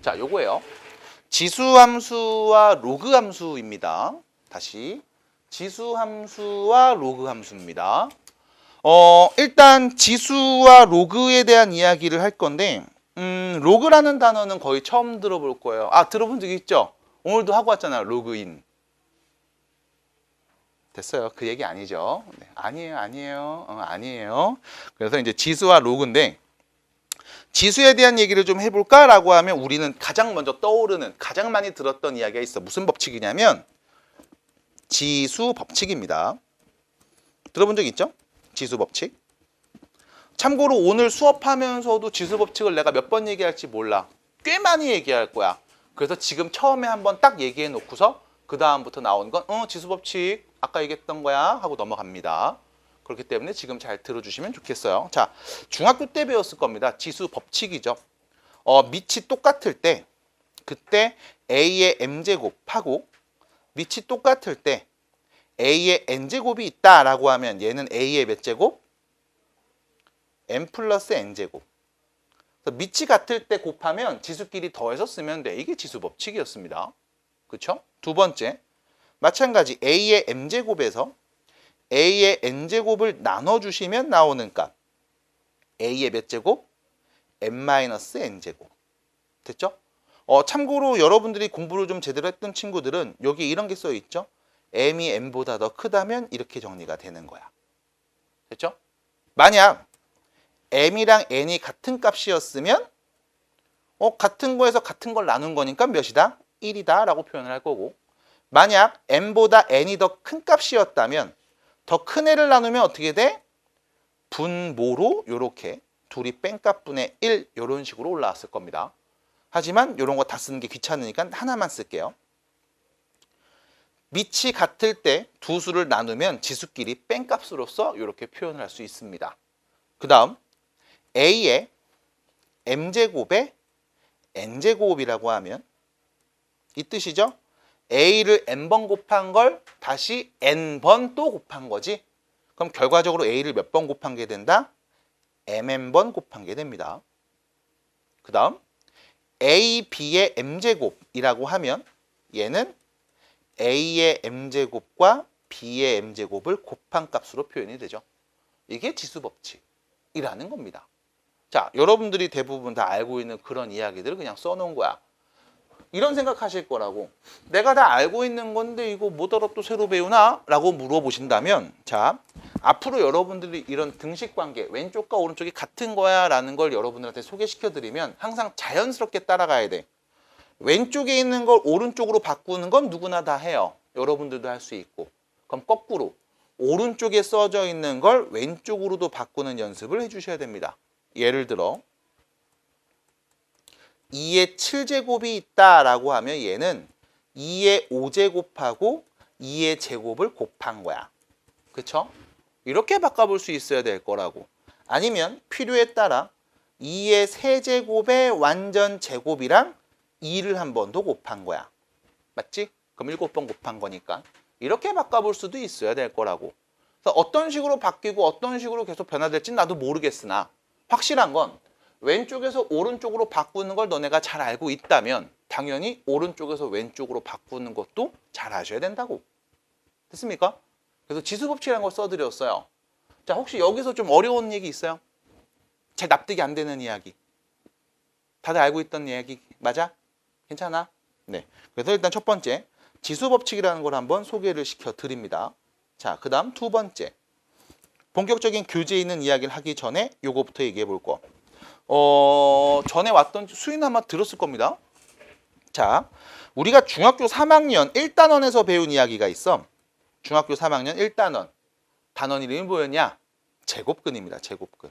자, 요거예요. 지수함수와 로그함수입니다. 다시 지수함수와 로그함수입니다. 일단 지수와 로그에 대한 이야기를 할 건데 로그라는 단어는 거의 처음 들어볼 거예요. 아, 들어본 적 있죠? 오늘도 하고 왔잖아요. 로그인. 됐어요. 그 얘기 아니죠. 네, 아니에요. 아니에요. 그래서 이제 지수와 로그인데 지수에 대한 얘기를 좀 해볼까라고 하면 우리는 가장 먼저 떠오르는 가장 많이 들었던 이야기가 있어. 무슨 법칙이냐면 지수 법칙입니다. 들어본 적 있죠? 지수 법칙. 참고로 오늘 수업하면서도 지수 법칙을 내가 몇 번 얘기할지 몰라. 꽤 많이 얘기할 거야. 그래서 지금 처음에 한번 딱 얘기해 놓고서 그 다음부터 나오는 건 지수 법칙 아까 얘기했던 거야 하고 넘어갑니다. 그렇기 때문에 지금 잘 들어주시면 좋겠어요. 자, 중학교 때 배웠을 겁니다. 지수 법칙이죠. 밑이 똑같을 때 그때 A의 M제곱하고 밑이 똑같을 때 A의 N제곱이 있다라고 하면 얘는 A의 몇 제곱? M 플러스 N제곱. 그래서 밑이 같을 때 곱하면 지수끼리 더해서 쓰면 돼. 이게 지수 법칙이었습니다. 그렇죠? 두 번째, 마찬가지 A의 M제곱에서 A의 N제곱을 나눠주시면 나오는 값. A의 몇 제곱? M-N제곱. 됐죠? 참고로 여러분들이 공부를 좀 제대로 했던 친구들은 여기 이런 게 써 있죠? M이 N보다 더 크다면 이렇게 정리가 되는 거야. 됐죠? 만약 M이랑 N이 같은 값이었으면 같은 거에서 같은 걸 나눈 거니까 몇이다? 1이다 라고 표현을 할 거고 만약 M보다 N이 더 큰 값이었다면 더 큰 애를 나누면 어떻게 돼? 분모로 이렇게 둘이 뺀값분의 1 이런 식으로 올라왔을 겁니다. 하지만 이런 거 다 쓰는 게 귀찮으니까 하나만 쓸게요. 밑이 같을 때 두 수를 나누면 지수끼리 뺀값으로서 이렇게 표현을 할 수 있습니다. 그 다음 A의 M제곱에 N제곱이라고 하면 이 뜻이죠. A를 N번 곱한 걸 다시 N번 또 곱한 거지. 그럼 결과적으로 A를 몇 번 곱한 게 된다? MN번 곱한 게 됩니다. 그 다음 A, B의 M제곱이라고 하면 얘는 A의 M제곱과 B의 M제곱을 곱한 값으로 표현이 되죠. 이게 지수법칙이라는 겁니다. 자, 여러분들이 대부분 다 알고 있는 그런 이야기들을 그냥 써놓은 거야. 이런 생각하실 거라고. 내가 다 알고 있는 건데 이거 못 알아 또 새로 배우나? 라고 물어보신다면 자, 앞으로 여러분들이 이런 등식관계 왼쪽과 오른쪽이 같은 거야 라는 걸 여러분들한테 소개시켜드리면 항상 자연스럽게 따라가야 돼. 왼쪽에 있는 걸 오른쪽으로 바꾸는 건 누구나 다 해요. 여러분들도 할 수 있고. 그럼 거꾸로 오른쪽에 써져 있는 걸 왼쪽으로도 바꾸는 연습을 해주셔야 됩니다. 예를 들어 2의 7제곱이 있다라고 하면 얘는 2의 5제곱하고 2의 제곱을 곱한 거야. 그쵸? 이렇게 바꿔볼 수 있어야 될 거라고. 아니면 필요에 따라 2의 세제곱의 완전 제곱이랑 2를 한 번 더 곱한 거야. 맞지? 그럼 7번 곱한 거니까. 이렇게 바꿔볼 수도 있어야 될 거라고. 그래서 어떤 식으로 바뀌고 어떤 식으로 계속 변화될지는 나도 모르겠으나 확실한 건 왼쪽에서 오른쪽으로 바꾸는 걸 너네가 잘 알고 있다면 당연히 오른쪽에서 왼쪽으로 바꾸는 것도 잘 아셔야 된다고. 됐습니까? 그래서 지수법칙이라는 걸 써드렸어요. 자, 혹시 여기서 좀 어려운 얘기 있어요? 잘 납득이 안 되는 이야기. 다들 알고 있던 이야기 맞아? 괜찮아? 네. 그래서 일단 첫 번째 지수법칙이라는 걸 한번 소개를 시켜드립니다. 자, 그 다음 두 번째 본격적인 교재에 있는 이야기를 하기 전에 요거부터 얘기해 볼 거. 전에 왔던 수인 아마 들었을 겁니다. 자, 우리가 중학교 3학년 1단원에서 배운 이야기가 있어. 중학교 3학년 1단원. 단원 이름이 뭐였냐? 제곱근입니다. 제곱근.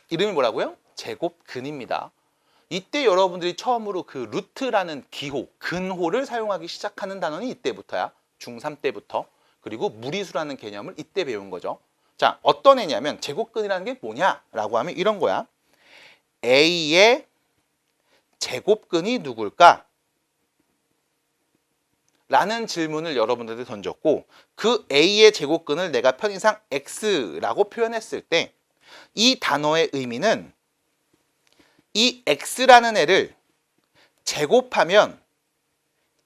이름이 뭐라고요? 제곱근입니다. 이때 여러분들이 처음으로 그 루트라는 기호, 근호를 사용하기 시작하는 단원이 이때부터야. 중3 때부터. 그리고 무리수라는 개념을 이때 배운 거죠. 자, 어떤 애냐면 제곱근이라는 게 뭐냐라고 하면 이런 거야. A의 제곱근이 누굴까? 라는 질문을 여러분들한테 던졌고 그 A의 제곱근을 내가 편의상 X라고 표현했을 때 이 단어의 의미는 이 x라는 애를 제곱하면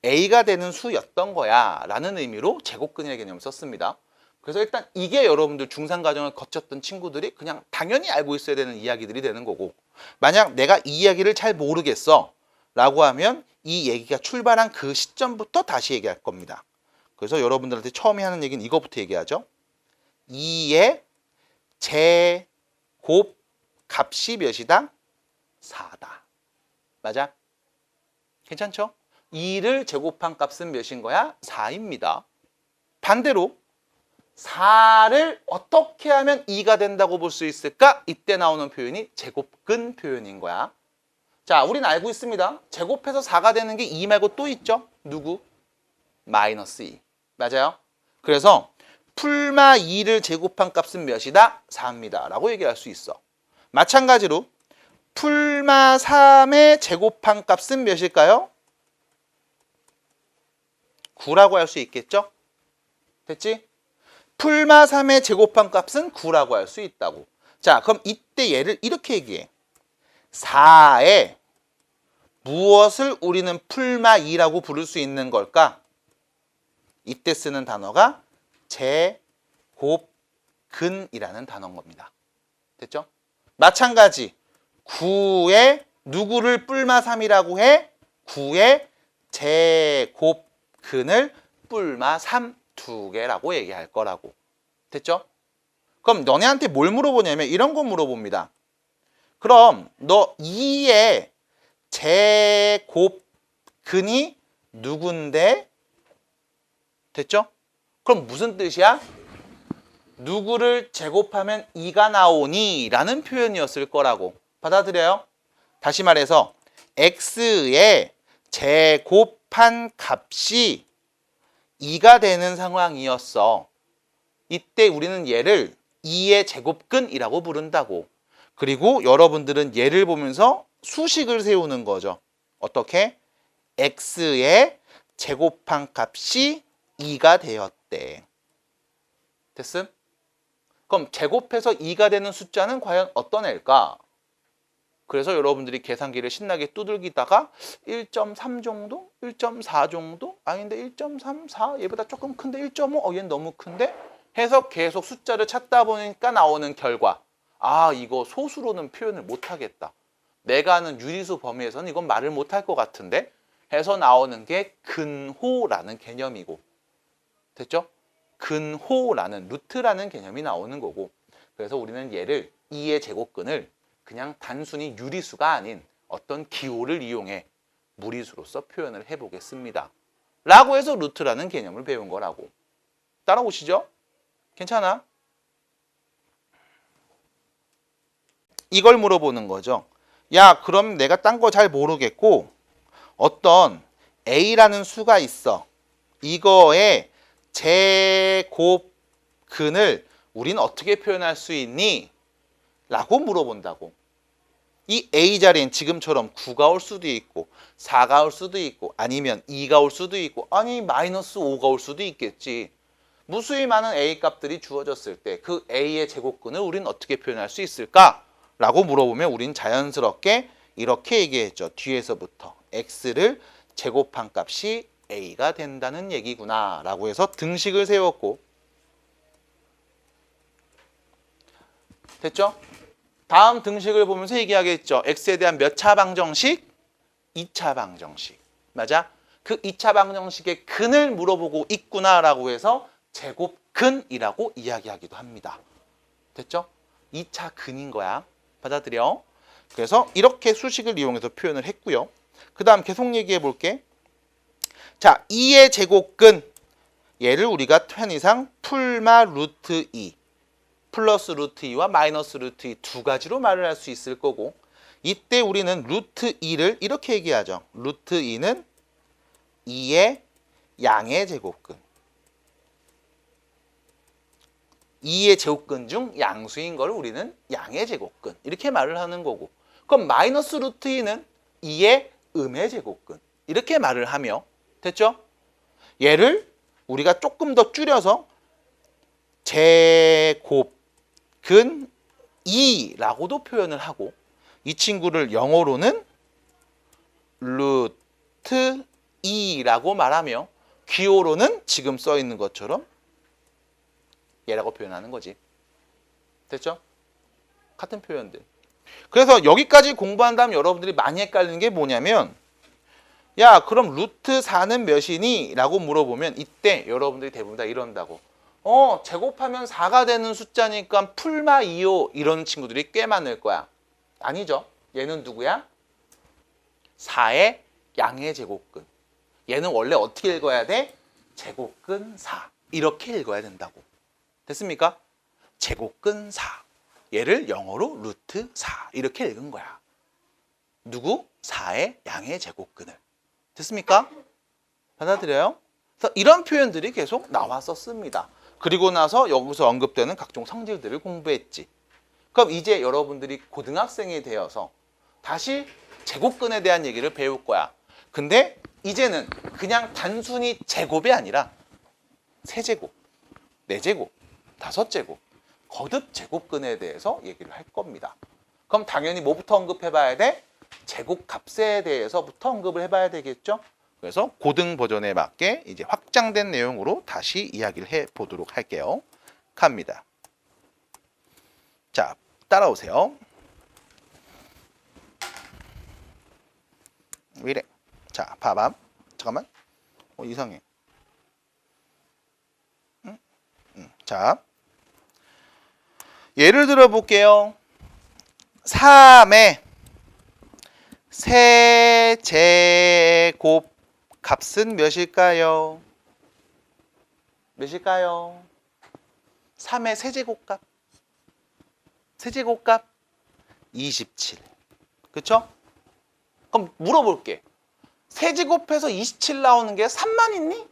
a가 되는 수였던 거야 라는 의미로 제곱근이라는 개념을 썼습니다. 그래서 일단 이게 여러분들 중상과정을 거쳤던 친구들이 그냥 당연히 알고 있어야 되는 이야기들이 되는 거고, 만약 내가 이 이야기를 잘 모르겠어 라고 하면 이 얘기가 출발한 그 시점부터 다시 얘기할 겁니다. 그래서 여러분들한테 처음에 하는 얘기는 이거부터 얘기하죠. 2의 제곱 값이 몇이다? 4다. 맞아? 괜찮죠? 2를 제곱한 값은 몇인 거야? 4입니다. 반대로 4를 어떻게 하면 2가 된다고 볼 수 있을까? 이때 나오는 표현이 제곱근 표현인 거야. 자, 우린 알고 있습니다. 제곱해서 4가 되는 게 2 말고 또 있죠? 누구? 마이너스 2. 맞아요? 그래서 풀마 2를 제곱한 값은 몇이다? 4입니다. 라고 얘기할 수 있어. 마찬가지로 풀마 3의 제곱한 값은 몇일까요? 9라고 할 수 있겠죠? 됐지? 풀마 3의 제곱한 값은 9라고 할 수 있다고. 자, 그럼 이때 얘를 이렇게 얘기해. 4에 무엇을 우리는 풀마 2라고 부를 수 있는 걸까? 이때 쓰는 단어가 제곱근이라는 단어인 겁니다. 됐죠? 마찬가지 9에 누구를 풀마 3이라고 해? 9의 제곱근을 풀마 3 두 개라고 얘기할 거라고. 됐죠? 그럼 너네한테 뭘 물어보냐면 이런 거 물어봅니다. 그럼 너 2의 제곱근이 누군데? 됐죠? 그럼 무슨 뜻이야? 누구를 제곱하면 2가 나오니? 라는 표현이었을 거라고. 받아들여요? 다시 말해서 x의 제곱한 값이 2가 되는 상황이었어. 이때 우리는 얘를 2의 제곱근이라고 부른다고. 그리고 여러분들은 얘를 보면서 수식을 세우는 거죠. 어떻게? x의 제곱한 값이 2가 되었대. 됐음? 그럼 제곱해서 2가 되는 숫자는 과연 어떤 애일까? 그래서 여러분들이 계산기를 신나게 두들기다가 1.3 정도? 1.4 정도? 아닌데 1.34? 얘보다 조금 큰데 1.5? 얘는 너무 큰데? 해서 계속 숫자를 찾다 보니까 나오는 결과. 아, 이거 소수로는 표현을 못하겠다. 내가 아는 유리수 범위에서는 이건 말을 못할 것 같은데? 해서 나오는 게 근호라는 개념이고. 됐죠? 근호라는 루트라는 개념이 나오는 거고. 그래서 우리는 얘를 2의 제곱근을 그냥 단순히 유리수가 아닌 어떤 기호를 이용해 무리수로서 표현을 해보겠습니다. 라고 해서 루트라는 개념을 배운 거라고. 따라오시죠? 괜찮아? 이걸 물어보는 거죠. 야, 그럼 내가 딴 거 잘 모르겠고 어떤 A라는 수가 있어. 이거의 제곱근을 우린 어떻게 표현할 수 있니? 라고 물어본다고. 이 A 자리엔 지금처럼 9가 올 수도 있고 4가 올 수도 있고 아니면 2가 올 수도 있고 아니 마이너스 5가 올 수도 있겠지. 무수히 많은 A 값들이 주어졌을 때 그 A의 제곱근을 우린 어떻게 표현할 수 있을까? 라고 물어보면 우린 자연스럽게 이렇게 얘기했죠. 뒤에서부터 X를 제곱한 값이 A가 된다는 얘기구나 라고 해서 등식을 세웠고. 됐죠? 다음 등식을 보면서 얘기하겠죠. x에 대한 몇 차 방정식? 2차 방정식. 맞아? 그 2차 방정식의 근을 물어보고 있구나라고 해서 제곱근이라고 이야기하기도 합니다. 됐죠? 2차 근인 거야. 받아들여. 그래서 이렇게 수식을 이용해서 표현을 했고요. 그 다음 계속 얘기해 볼게. 자, 2의 제곱근. 얘를 우리가 편의상 풀마 루트 2. 플러스 루트 2와 마이너스 루트 2 두 가지로 말을 할 수 있을 거고, 이때 우리는 루트 2를 이렇게 얘기하죠. 루트 2는 2의 양의 제곱근. 2의 제곱근 중 양수인 걸 우리는 양의 제곱근 이렇게 말을 하는 거고, 그럼 마이너스 루트 2는 2의 음의 제곱근 이렇게 말을 하며, 됐죠? 얘를 우리가 조금 더 줄여서 제곱 근 2라고도 표현을 하고, 이 친구를 영어로는 루트 2라고 말하며 기호로는 지금 써 있는 것처럼 얘라고 표현하는 거지. 됐죠? 같은 표현들. 그래서 여기까지 공부한 다음 여러분들이 많이 헷갈리는 게 뭐냐면 야 그럼 루트 4는 몇이니? 라고 물어보면 이때 여러분들이 대부분 다 이런다고. 제곱하면 4가 되는 숫자니까 풀마 2요. 이런 친구들이 꽤 많을 거야. 아니죠. 얘는 누구야? 4의 양의 제곱근. 얘는 원래 어떻게 읽어야 돼? 제곱근 4. 이렇게 읽어야 된다고. 됐습니까? 제곱근 4. 얘를 영어로 루트 4. 이렇게 읽은 거야. 누구? 4의 양의 제곱근을. 됐습니까? 받아들여요? 그래서 이런 표현들이 계속 나왔었습니다. 그리고 나서 여기서 언급되는 각종 성질들을 공부했지. 그럼 이제 여러분들이 고등학생이 되어서 다시 제곱근에 대한 얘기를 배울 거야. 근데 이제는 그냥 단순히 제곱이 아니라 세제곱, 네제곱, 다섯제곱, 거듭 제곱근에 대해서 얘기를 할 겁니다. 그럼 당연히 뭐부터 언급해봐야 돼? 제곱값에 대해서부터 언급을 해봐야 되겠죠? 그래서 고등 버전에 맞게 이제 확장된 내용으로 다시 이야기를 해보도록 할게요. 갑니다. 자, 따라오세요. 왜 이래? 자, 봐봐. 잠깐만. 이상해. 자, 예를 들어 볼게요. 3의 세제곱 값은 몇일까요? 몇일까요? 3의 세제곱값. 세제곱값 27. 그쵸? 그럼 물어볼게. 세제곱해서 27 나오는 게 3만 있니?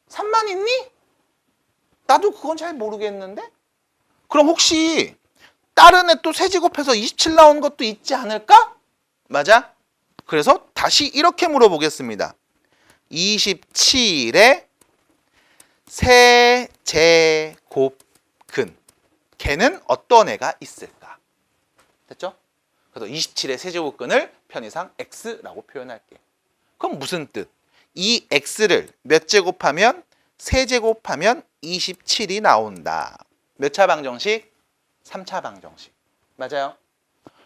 3만 있니? 나도 그건 잘 모르겠는데? 그럼 혹시 다른 애 또 세제곱해서 27 나오는 것도 있지 않을까? 맞아? 그래서 다시 이렇게 물어보겠습니다. 27의 세제곱근. 걔는 어떤 애가 있을까? 됐죠? 그래서 27의 세제곱근을 편의상 x라고 표현할게. 그럼 무슨 뜻? 이 x를 몇 제곱하면 세제곱하면 27이 나온다. 몇 차 방정식? 3차 방정식. 맞아요?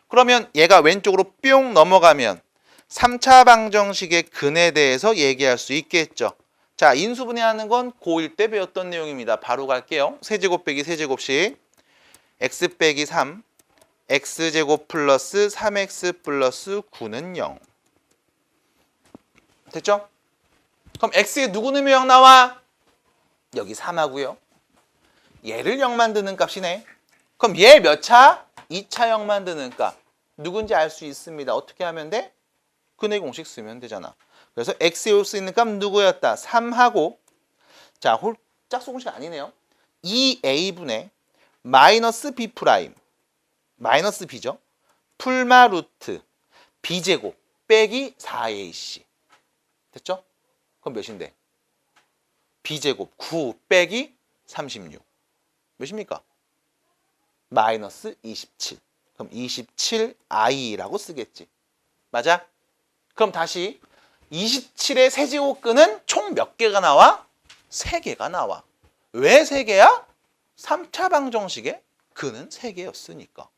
그러면 얘가 왼쪽으로 뿅 넘어가면 3차 방정식의 근에 대해서 얘기할 수 있겠죠. 자, 인수분해하는 건 고1 때 배웠던 내용입니다. 바로 갈게요. 세제곱 빼기 세제곱씩 x 빼기 3, x제곱 플러스 3x 플러스 9는 0. 됐죠? 그럼 x에 누구 넣으면 0 나와? 여기 3하고요. 얘를 0 만드는 값이네. 그럼 얘 몇 차? 2차 0 만드는 값. 누군지 알 수 있습니다. 어떻게 하면 돼? 근의 공식 쓰면 되잖아. 그래서 x에 올 수 있는 값 누구였다? 3하고 자, 짝수 공식 아니네요. 2a분의 마이너스 b 프라임 마이너스 b죠. 풀마 루트 b제곱 빼기 4ac. 됐죠? 그럼 몇인데? b제곱 9 빼기 36. 몇입니까? 마이너스 27. 그럼 27i라고 쓰겠지. 맞아? 그럼 다시 27의 세제곱근은 총 몇 개가 나와? 3개가 나와. 왜 3개야? 3차 방정식의 근은 3개였으니까.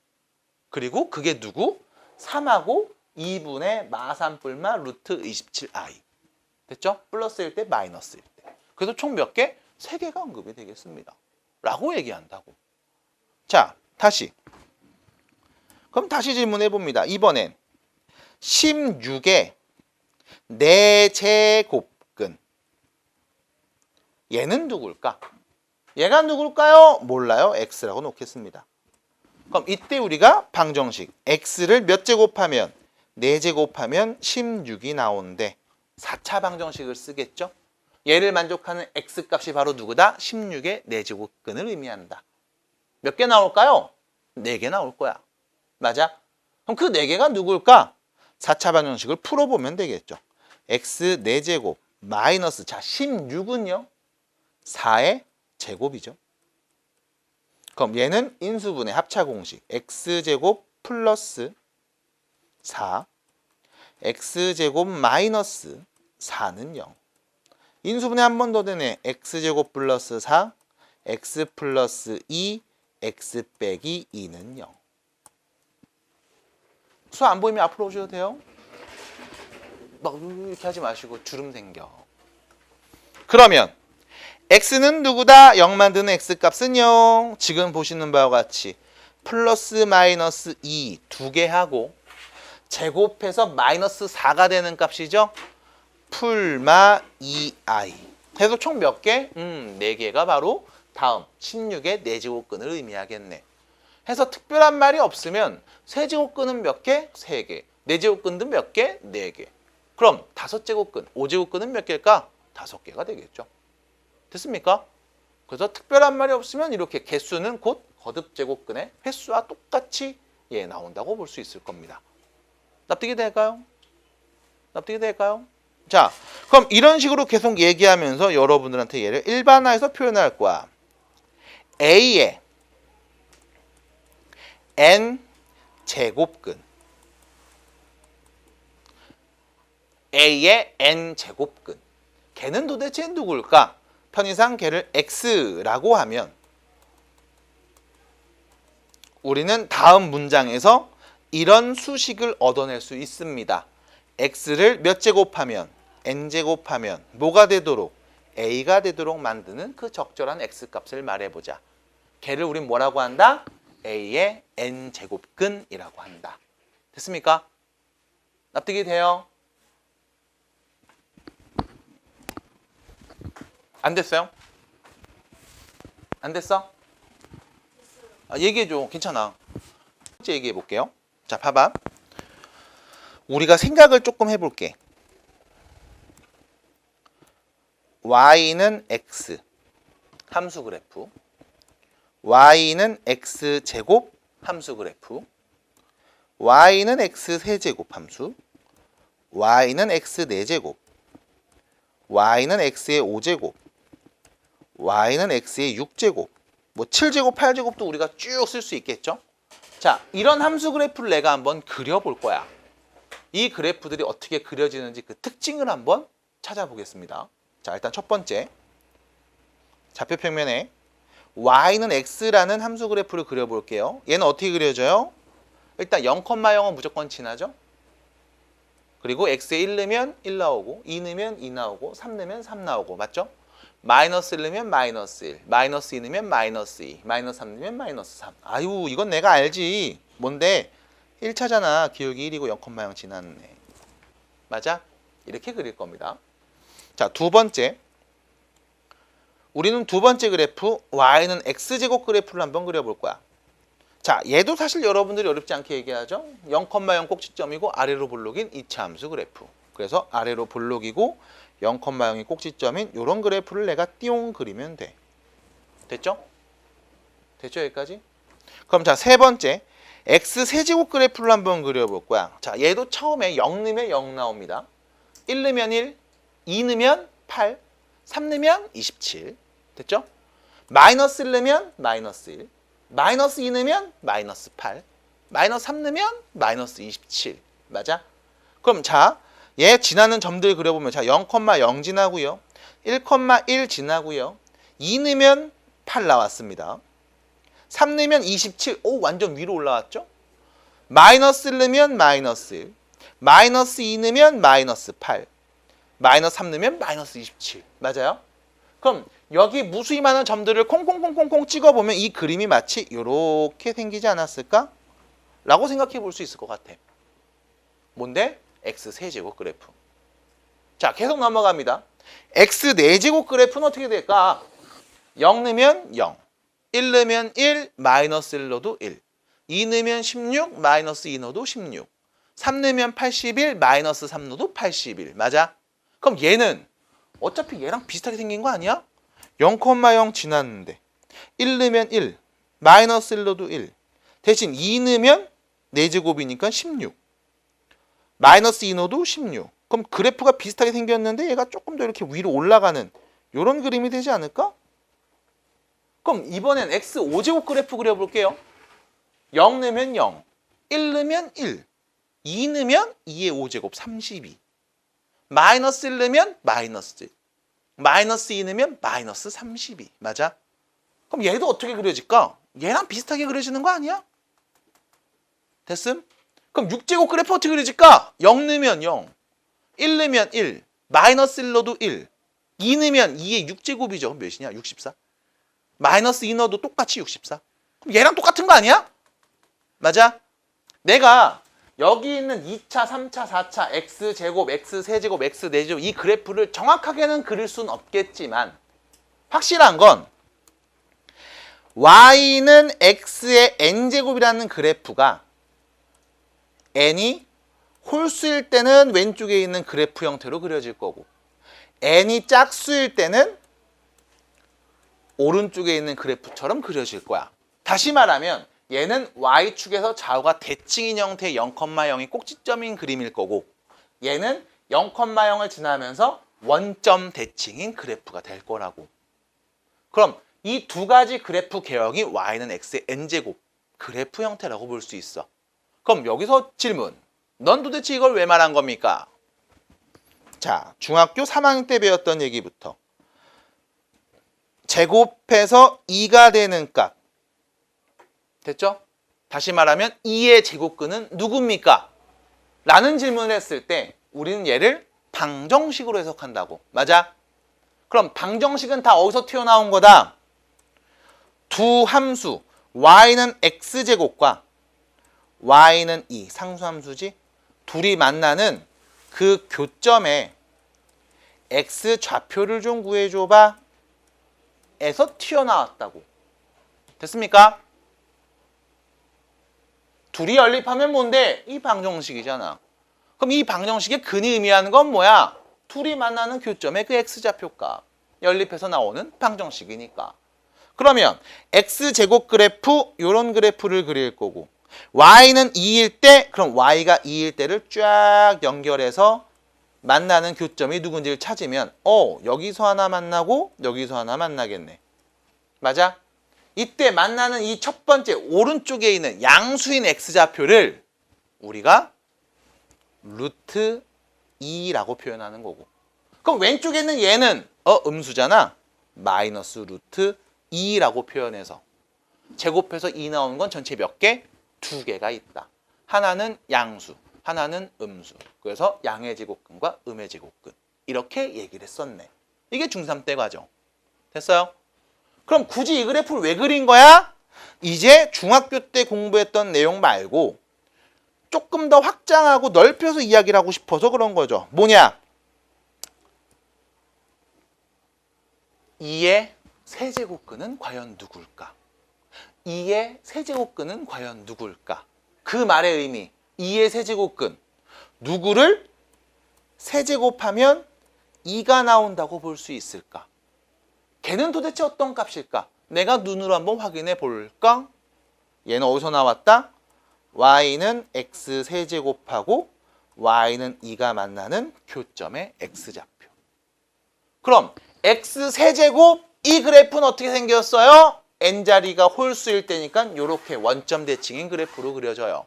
그리고 그게 누구? 3하고 2분의 마3 뿔마 루트 27i. 됐죠? 플러스일 때 마이너스일 때. 그래서 총 몇 개? 3개가 언급이 되겠습니다. 라고 얘기한다고. 자, 다시. 그럼 다시 질문해 봅니다. 이번엔 16의 4제곱근. 얘는 누굴까? 얘가 누굴까요? 몰라요. x라고 놓겠습니다. 그럼 이때 우리가 방정식 x를 몇 제곱하면 4제곱하면 16이 나오는데 4차 방정식을 쓰겠죠? 얘를 만족하는 x값이 바로 누구다? 16의 4제곱근을 의미한다. 몇 개 나올까요? 4개 나올 거야. 맞아? 그럼 그 4개가 누굴까? 4차 방정식을 풀어보면 되겠죠. x 4제곱 마이너스 자 16은요? 4의 제곱이죠. 그럼 얘는 인수분해 합차 공식 x제곱 플러스 4 x제곱 마이너스 4는 0. 인수분해 한 번 더 되네. x제곱 플러스 4 x 플러스 2 x 빼기 2는 0. 수 안 보이면 앞으로 오셔도 돼요. 막 이렇게 하지 마시고 주름 생겨. 그러면 x는 누구다? 0 만드는 x값은 0. 지금 보시는 바와 같이 플러스 마이너스 2 두 개 하고 제곱해서 마이너스 4가 되는 값이죠. 풀마 2i 해서 총 몇 개? 4개가 바로 다음 16의 4제곱근을 의미하겠네. 해서 특별한 말이 없으면 세제곱근은 몇 개? 3개. 4제곱근도 몇 개? 4개. 그럼 5제곱근, 5제곱근은 몇 개일까? 5개가 되겠죠. 됐습니까? 그래서 특별한 말이 없으면 이렇게 개수는 곧 거듭제곱근의 횟수와 똑같이 나온다고 볼 수 있을 겁니다. 납득이 될까요? 납득이 될까요? 자, 그럼 이런 식으로 계속 얘기하면서 여러분들한테 얘를 일반화해서 표현할 거야. A의 n제곱근 A의 n제곱근 걔는 도대체 누굴까? 편의상 걔를 x라고 하면 우리는 다음 문장에서 이런 수식을 얻어낼 수 있습니다. x를 몇 제곱하면 n제곱하면 뭐가 되도록? a가 되도록 만드는 그 적절한 x값을 말해보자. 걔를 우린 뭐라고 한다? a의 n제곱근이라고 한다. 됐습니까? 납득이 돼요? 안 됐어요? 안 됐어? 얘기해줘. 괜찮아. 첫 번째 얘기해 볼게요. 자, 봐봐. 우리가 생각을 조금 해볼게. y는 x 함수 그래프, y는 x제곱 함수 그래프, y는 x 세제곱 함수, y는 x 4제곱, y는 x의 5제곱, y는 x의 6제곱, 뭐 7제곱, 8제곱도 우리가 쭉 쓸 수 있겠죠? 자, 이런 함수 그래프를 내가 한번 그려볼 거야. 이 그래프들이 어떻게 그려지는지 그 특징을 한번 찾아보겠습니다. 자, 일단 첫 번째 좌표 평면에 y는 x라는 함수 그래프를 그려볼게요. 얘는 어떻게 그려져요? 일단 0,0은 무조건 지나죠? 그리고 x에 1 넣으면 1 나오고 2 넣으면 2 나오고 3 넣으면 3 나오고 맞죠? 마이너스 1 넣으면 마이너스 1, 마이너스 2 넣으면 마이너스 2, 마이너스 3 넣으면 마이너스 3. 아유, 이건 내가 알지. 뭔데? 1차잖아. 기울기 1이고 0,0 지났네. 맞아? 이렇게 그릴 겁니다. 자, 두 번째. 우리는 두 번째 그래프 y는 x제곱 그래프를 한번 그려볼 거야. 자, 얘도 사실 여러분들이 어렵지 않게 얘기하죠. 0,0 꼭지점이고 아래로 볼록인 2차 함수 그래프. 그래서 아래로 볼록이고 0,0이 꼭지점인 이런 그래프를 내가 띠용 그리면 돼. 됐죠? 됐죠, 여기까지? 그럼 자, 세 번째 x 세제곱 그래프를 한번 그려볼 거야. 자, 얘도 처음에 0 넣으면 0 나옵니다. 1 넣으면 1, 2 넣으면 8, 3 넣으면 27. 됐죠? 마이너스 1 넣으면 마이너스 1, 마이너스 2 넣으면 마이너스 8, 마이너스 3 넣으면 마이너스 27. 맞아? 그럼 자, 얘 지나는 점들 그려보면 자, 0,0 지나고요. 1,1 지나고요. 2 넣으면 8 나왔습니다. 3 넣으면 27. 오, 완전 위로 올라왔죠? 마이너스 1 넣으면 마이너스 1. 마이너스 2 넣으면 마이너스 8. 마이너스 3 넣으면 마이너스 27. 맞아요? 그럼 여기 무수히 많은 점들을 콩콩콩콩콩 찍어보면 이 그림이 마치 이렇게 생기지 않았을까? 라고 생각해 볼 수 있을 것 같아. 뭔데? x 세제곱 그래프. 자, 계속 넘어갑니다. x 4제곱 그래프는 어떻게 될까? 0 넣으면 0, 1 넣으면 1, 마이너스 1 넣어도 1, 2 넣으면 16, 마이너스 2 넣어도 16, 3 넣으면 81, 마이너스 3 넣어도 81. 맞아? 그럼 얘는 어차피 얘랑 비슷하게 생긴 거 아니야? 0,0 지났는데 1 넣으면 1, 마이너스 1 넣어도 1, 대신 2 넣으면 4제곱이니까 16, 마이너스 2 넣어도 16. 그럼 그래프가 비슷하게 생겼는데 얘가 조금 더 이렇게 위로 올라가는 이런 그림이 되지 않을까? 그럼 이번엔 x 5제곱 그래프 그려볼게요. 0 넣으면 0, 1 넣으면 1, 2 넣으면 2의 5제곱 32, 마이너스 1 넣으면 마이너스 1, 마이너스 2 넣으면 마이너스 32. 맞아? 그럼 얘도 어떻게 그려질까? 얘랑 비슷하게 그려지는 거 아니야? 됐음? 그럼 6제곱 그래프 어떻게 그려질까? 0 넣으면 0, 1 넣으면 1, 마이너스 1 넣어도 1, 2 넣으면 2의 6제곱이죠. 몇이냐? 64. 마이너스 2 넣어도 똑같이 64. 그럼 얘랑 똑같은 거 아니야? 맞아? 내가 여기 있는 2차, 3차, 4차, x제곱, x세제곱, x4제곱 이 그래프를 정확하게는 그릴 수는 없겠지만 확실한 건 y는 x의 n제곱이라는 그래프가 n이 홀수일 때는 왼쪽에 있는 그래프 형태로 그려질 거고 n이 짝수일 때는 오른쪽에 있는 그래프처럼 그려질 거야. 다시 말하면 얘는 y축에서 좌우가 대칭인 형태의 0,0이 꼭지점인 그림일 거고 얘는 0,0을 지나면서 원점 대칭인 그래프가 될 거라고. 그럼 이 두 가지 그래프 개형이 y는 x의 n제곱 그래프 형태라고 볼 수 있어. 그럼 여기서 질문. 넌 도대체 이걸 왜 말한 겁니까? 자, 중학교 3학년 때 배웠던 얘기부터. 제곱해서 2가 되는 값. 됐죠? 다시 말하면 2의 제곱근은 누굽니까? 라는 질문을 했을 때 우리는 얘를 방정식으로 해석한다고. 맞아? 그럼 방정식은 다 어디서 튀어나온 거다? 두 함수 y는 x제곱과 y는 2 상수함수지? 둘이 만나는 그 교점에 x 좌표를 좀 구해줘봐 에서 튀어나왔다고. 됐습니까? 둘이 연립하면 뭔데? 이 방정식이잖아. 그럼 이 방정식의 근이 의미하는 건 뭐야? 둘이 만나는 교점의 그 x좌표값. 연립해서 나오는 방정식이니까. 그러면 x제곱 그래프 이런 그래프를 그릴 거고 y는 2일 때 그럼 y가 2일 때를 쫙 연결해서 만나는 교점이 누군지를 찾으면 여기서 하나 만나고 여기서 하나 만나겠네. 맞아? 이때 만나는 이 첫 번째 오른쪽에 있는 양수인 x좌표를 우리가 루트 2라고 표현하는 거고 그럼 왼쪽에 있는 얘는 음수잖아. 마이너스 루트 2라고 표현해서 제곱해서 2 나오는 건 전체 몇 개? 2개가 있다. 하나는 양수, 하나는 음수. 그래서 양의 제곱근과 음의 제곱근. 이렇게 얘기를 했었네. 이게 중3 때 과정. 됐어요? 그럼 굳이 이 그래프를 왜 그린 거야? 이제 중학교 때 공부했던 내용 말고 조금 더 확장하고 넓혀서 이야기를 하고 싶어서 그런 거죠. 뭐냐? 2의 세제곱근은 과연 누굴까? 2의 세제곱근은 과연 누굴까? 그 말의 의미, 2의 세제곱근. 누구를 세제곱하면 2가 나온다고 볼 수 있을까? 걔는 도대체 어떤 값일까? 내가 눈으로 한번 확인해 볼까? 얘는 어디서 나왔다? y는 x 세제곱하고 y는 2가 만나는 교점의 x좌표. 그럼 x 세제곱 이 그래프는 어떻게 생겼어요? n자리가 홀수일 때니까 이렇게 원점 대칭인 그래프로 그려져요.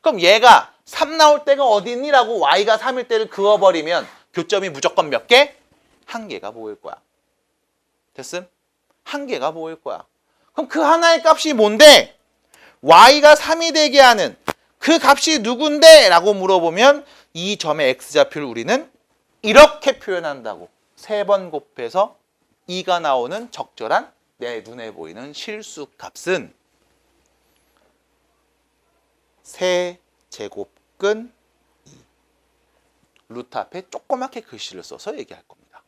그럼 얘가 3 나올 때가 어디 있니? 라고 y가 3일 때를 그어버리면 교점이 무조건 몇 개? 1개가 보일 거야. 됐음? 1개가 보일 거야. 그럼 그 하나의 값이 뭔데? y가 3이 되게 하는 그 값이 누군데? 라고 물어보면 이 점의 x좌표를 우리는 이렇게 표현한다고. 3번 곱해서 2가 나오는 적절한 내 눈에 보이는 실수값은 세제곱근 2. 루트 앞에 조그맣게 글씨를 써서 얘기할 겁니다.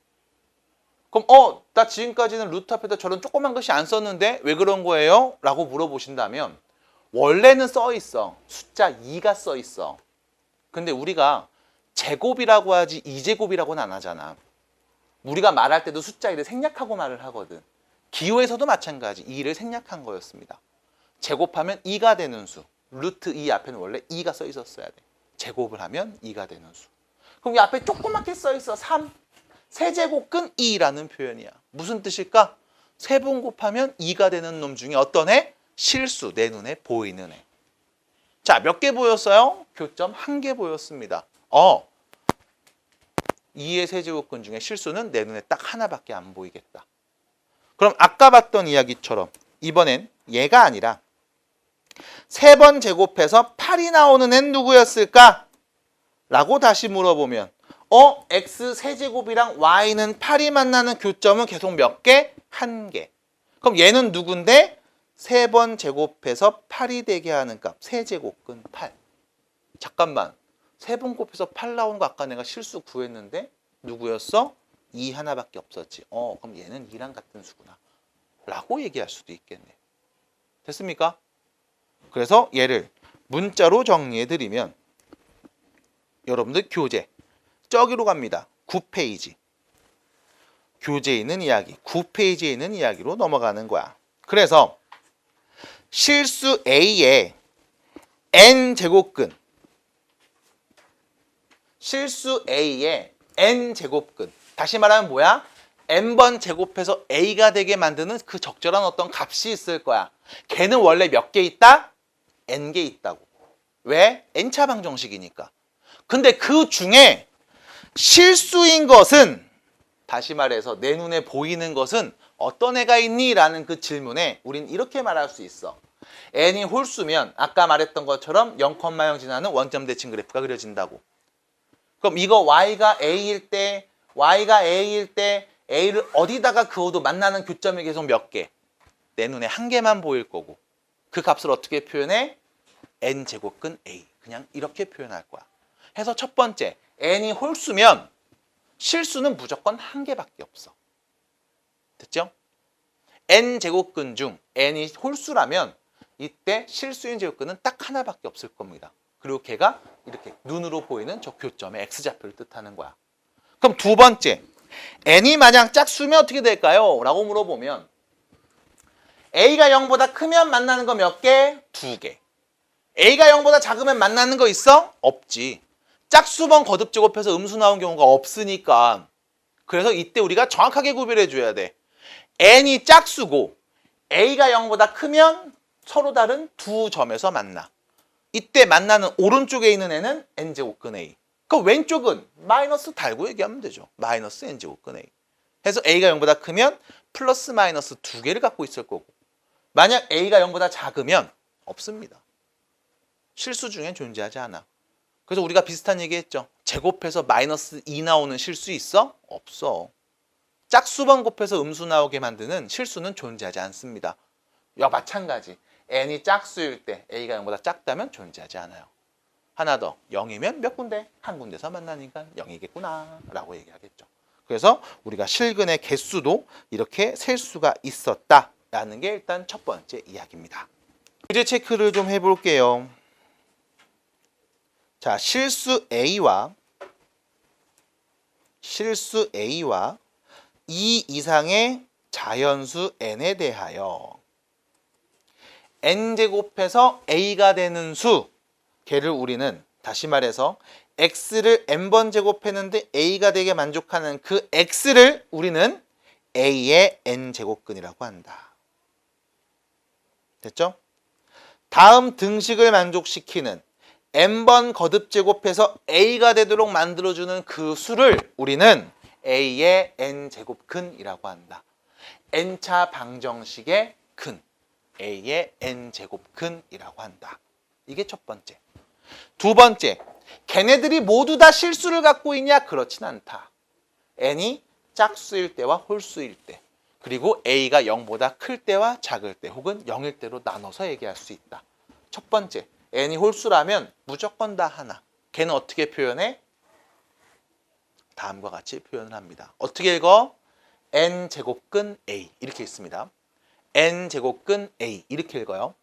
그럼 나 지금까지는 루트 앞에다 저런 조그만 글씨 안 썼는데 왜 그런 거예요? 라고 물어보신다면 원래는 써 있어. 숫자 2가 써 있어. 근데 우리가 제곱이라고 하지 2제곱이라고는 안 하잖아. 우리가 말할 때도 숫자 1을 생략하고 말을 하거든. 기호에서도 마찬가지 2를 생략한 거였습니다. 제곱하면 2가 되는 수. 루트 2 앞에는 원래 2가 써 있었어야 돼. 제곱을 하면 2가 되는 수. 그럼 이 앞에 조그맣게 써 있어. 3. 세제곱근 2라는 표현이야. 무슨 뜻일까? 세번 곱하면 2가 되는 놈 중에 어떤 애? 실수, 내 눈에 보이는 애. 자, 몇 개 보였어요? 교점 1개 보였습니다. 2의 세제곱근 중에 실수는 내 눈에 딱 하나밖에 안 보이겠다. 그럼 아까 봤던 이야기처럼 이번엔 얘가 아니라 3번 제곱해서 8이 나오는 애는 누구였을까? 라고 다시 물어보면 x 세제곱이랑 y는 8이 만나는 교점은 계속 몇 개? 1개. 그럼 얘는 누군데? 3번 제곱해서 8이 되게 하는 값. 세제곱근 8. 잠깐만. 3번 곱해서 8 나오는 거 아까 내가 실수 구했는데 누구였어? 2 하나밖에 없었지. 그럼 얘는 2랑 같은 수구나. 라고 얘기할 수도 있겠네. 됐습니까? 그래서 얘를 문자로 정리해드리면 여러분들 교재 저기로 갑니다. 9페이지. 교재에 있는 이야기, 9페이지에 있는 이야기로 넘어가는 거야. 그래서 실수 A의 n제곱근, 실수 A의 n제곱근, 다시 말하면 뭐야? n번 제곱해서 A가 되게 만드는 그 적절한 어떤 값이 있을 거야. 걔는 원래 몇 개 있다? n개 있다고. 왜? n차 방정식이니까. 근데 그 중에 실수인 것은, 다시 말해서 내 눈에 보이는 것은 어떤 애가 있니? 라는 그 질문에 우린 이렇게 말할 수 있어. n이 홀수면 아까 말했던 것처럼 0,0 지나는 원점 대칭 그래프가 그려진다고. 그럼 이거 y가 a일 때 a를 어디다가 그어도 만나는 교점이 계속 몇 개? 내 눈에 1개만 보일 거고. 그 값을 어떻게 표현해? n제곱근 a. 그냥 이렇게 표현할 거야. 해서 첫 번째, n이 홀수면 실수는 무조건 1개밖에 없어. 됐죠? n제곱근 중 n이 홀수라면 이때 실수인 제곱근은 딱 하나밖에 없을 겁니다. 그리고 걔가 이렇게 눈으로 보이는 저 교점의 x좌표를 뜻하는 거야. 그럼 두 번째, n이 마냥 짝수면 어떻게 될까요? 라고 물어보면 a가 0보다 크면 만나는 거 몇 개? 2개. a가 0보다 작으면 만나는 거 있어? 없지. 짝수번 거듭 제곱해서 음수 나온 경우가 없으니까. 그래서 이때 우리가 정확하게 구별해 줘야 돼. n이 짝수고 a가 0보다 크면 서로 다른 두 점에서 만나. 이때 만나는 오른쪽에 있는 애는 n제곱근 a. 그 왼쪽은 마이너스 달고 얘기하면 되죠. 마이너스 n제곱근 a. 해서 a가 0보다 크면 플러스 마이너스 2개를 갖고 있을 거고, 만약 a가 0보다 작으면 없습니다. 실수 중엔 존재하지 않아. 그래서 우리가 비슷한 얘기 했죠. 제곱해서 마이너스 2 나오는 실수 있어? 없어. 짝수번 곱해서 음수 나오게 만드는 실수는 존재하지 않습니다. 야, 마찬가지. n이 짝수일 때 a가 0보다 작다면 존재하지 않아요. 하나 더, 0이면 몇 군데? 한 군데서 만나니까 0이겠구나 라고 얘기하겠죠. 그래서 우리가 실근의 개수도 이렇게 셀 수가 있었다라는 게 일단 첫 번째 이야기입니다. 문제 체크를 좀 해볼게요. 자, 실수 A와 2 이상의 자연수 n에 대하여 n제곱해서 a가 되는 수, 걔를 우리는 다시 말해서 x를 n번 제곱했는데 a가 되게 만족하는 그 x를 우리는 a의 n제곱근이라고 한다. 됐죠? 다음 등식을 만족시키는 n번 거듭 제곱해서 a가 되도록 만들어주는 그 수를 우리는 a의 n제곱근이라고 한다. n차 방정식의 근, a의 n제곱근이라고 한다. 이게 첫 번째. 두 번째, 걔네들이 모두 다 실수를 갖고 있냐? 그렇진 않다. n이 짝수일 때와 홀수일 때, 그리고 a가 0보다 클 때와 작을 때, 혹은 0일 때로 나눠서 얘기할 수 있다. 첫 번째, n이 홀수라면 무조건 다 하나. 걔는 어떻게 표현해? 다음과 같이 표현을 합니다. 어떻게 읽어? n제곱근 a 이렇게 있습니다. n제곱근 a 이렇게 읽어요.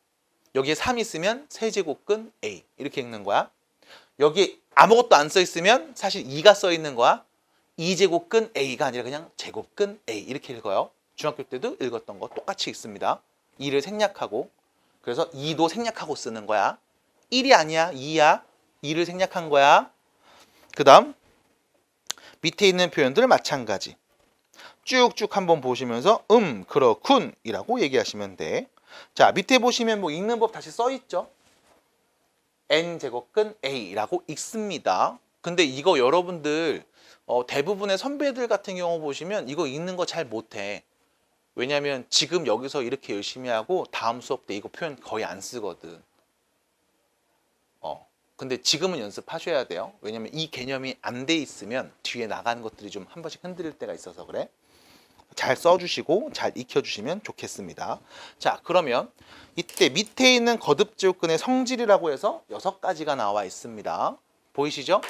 여기에 3 있으면 세제곱근 a 이렇게 읽는 거야. 여기 아무것도 안 써 있으면 사실 2가 써 있는 거야. 2제곱근 a가 아니라 그냥 제곱근 a 이렇게 읽어요. 중학교 때도 읽었던 거 똑같이 읽습니다. 2를 생략하고, 그래서 2도 생략하고 쓰는 거야. 1이 아니야, 2야. 2를 생략한 거야. 그 다음 밑에 있는 표현들 마찬가지. 쭉쭉 한번 보시면서 그렇군 이라고 얘기하시면 돼. 자, 밑에 보시면 뭐 읽는 법 다시 써 있죠. n제곱근 a라고 읽습니다. 근데 이거 여러분들 대부분의 선배들 같은 경우 보시면 이거 읽는 거 잘 못해. 왜냐면 지금 여기서 이렇게 열심히 하고 다음 수업 때 이거 표현 거의 안 쓰거든. 근데 지금은 연습하셔야 돼요. 왜냐면 이 개념이 안 돼 있으면 뒤에 나가는 것들이 좀 한 번씩 흔들릴 때가 있어서 그래. 잘 써주시고 잘 익혀주시면 좋겠습니다. 자, 그러면 이때 밑에 있는 거듭제곱근의 성질이라고 해서 6가지가 나와 있습니다. 보이시죠?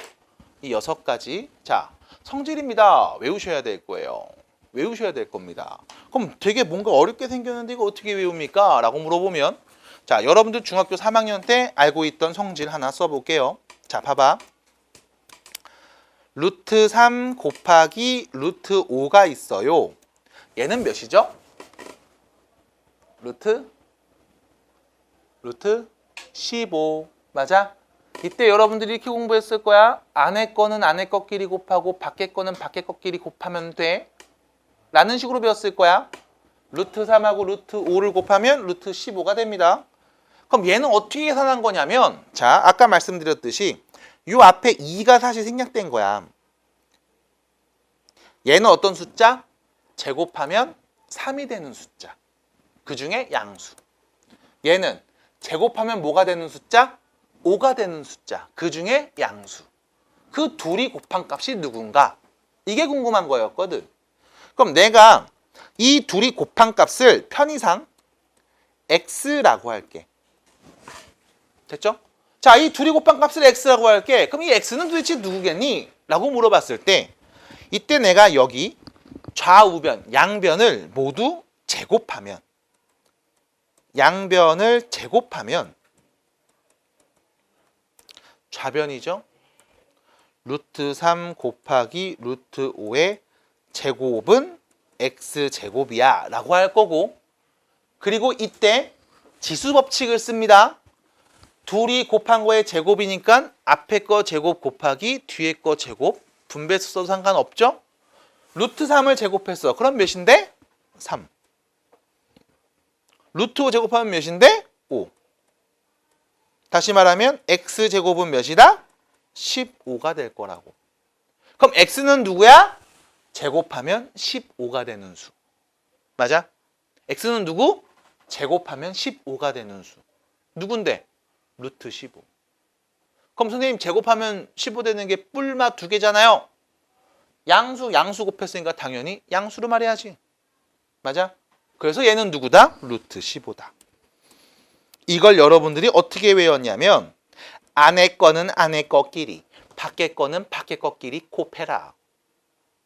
이 6가지. 자, 성질입니다. 외우셔야 될 거예요. 외우셔야 될 겁니다. 그럼 되게 뭔가 어렵게 생겼는데 이거 어떻게 외웁니까? 라고 물어보면 자, 여러분들 중학교 3학년 때 알고 있던 성질 하나 써볼게요. 자, 봐봐. 루트 3 곱하기 루트 5가 있어요. 얘는 몇이죠? 루트 15. 맞아? 이때 여러분들이 이렇게 공부했을 거야. 안에 거는 안에 거끼리 곱하고 밖에 거는 밖에 거끼리 곱하면 돼. 라는 식으로 배웠을 거야. 루트 3하고 루트 5를 곱하면 루트 15가 됩니다. 그럼 얘는 어떻게 계산한 거냐면 자, 아까 말씀드렸듯이 이 앞에 2가 사실 생략된 거야. 얘는 어떤 숫자? 제곱하면 3이 되는 숫자. 그 중에 양수. 얘는 제곱하면 뭐가 되는 숫자? 5가 되는 숫자. 그 중에 양수. 그 둘이 곱한 값이 누군가? 이게 궁금한 거였거든. 그럼 내가 이 둘이 곱한 값을 편의상 x라고 할게. 됐죠? 자, 이 둘이 곱한 값을 x라고 할게. 그럼 이 x는 도대체 누구겠니? 라고 물어봤을 때 이때 내가 여기 좌우변, 양변을 모두 제곱하면 양변을 제곱하면 좌변이죠. 루트 3 곱하기 루트 5의 제곱은 x제곱이야 라고 할 거고 그리고 이때 지수법칙을 씁니다. 둘이 곱한 거의 제곱이니까 앞에 거 제곱 곱하기 뒤에 거 제곱 분배수 써도 상관없죠? 루트 3을 제곱했어. 그럼 몇인데? 3. 루트 5 제곱하면 몇인데? 5. 다시 말하면 x제곱은 몇이다? 15가 될 거라고. 그럼 x는 누구야? 제곱하면 15가 되는 수. 맞아? x는 누구? 제곱하면 15가 되는 수. 누군데? 루트 15. 그럼 선생님 제곱하면 15 되는 게 뿔마 2개잖아요. 양수 곱했으니까 당연히 양수로 말해야지. 맞아? 그래서 얘는 누구다? 루트 15다. 이걸 여러분들이 어떻게 외웠냐면 안에 거는 안에 거끼리 밖에 거는 밖에 거끼리 곱해라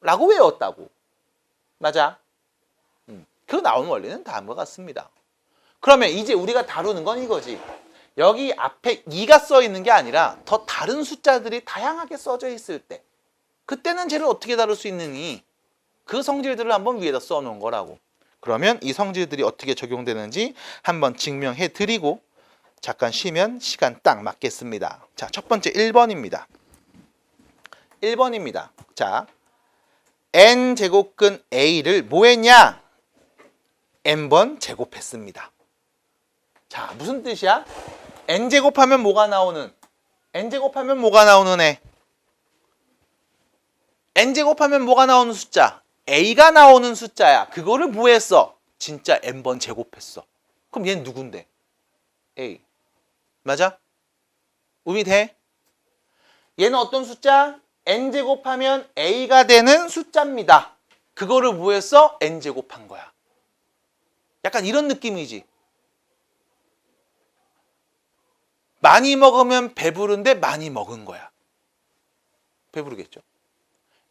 라고 외웠다고. 맞아? 그 나온 원리는 다음과 같습니다. 그러면 이제 우리가 다루는 건 이거지. 여기 앞에 2가 써 있는 게 아니라 더 다른 숫자들이 다양하게 써져 있을 때 그때는 쟤를 어떻게 다룰 수 있느니 그 성질들을 한번 위에다 써놓은 거라고. 그러면 이 성질들이 어떻게 적용되는지 한번 증명해 드리고 잠깐 쉬면 시간 딱 맞겠습니다. 자, 첫 번째 1번입니다. 1번입니다. 자, n제곱근 a를 뭐 했냐? n번 제곱했습니다. 자, 무슨 뜻이야? n제곱하면 뭐가 나오는? n제곱하면 뭐가 나오는 애? n제곱하면 뭐가 나오는 숫자? a가 나오는 숫자야. 그거를 뭐 했어? 진짜 n번 제곱했어. 그럼 얘는 누군데? a. 맞아? 의미 돼? 얘는 어떤 숫자? n제곱하면 a가 되는 숫자입니다. 그거를 뭐 했어? n제곱한 거야. 약간 이런 느낌이지. 많이 먹으면 배부른데 많이 먹은 거야. 배부르겠죠?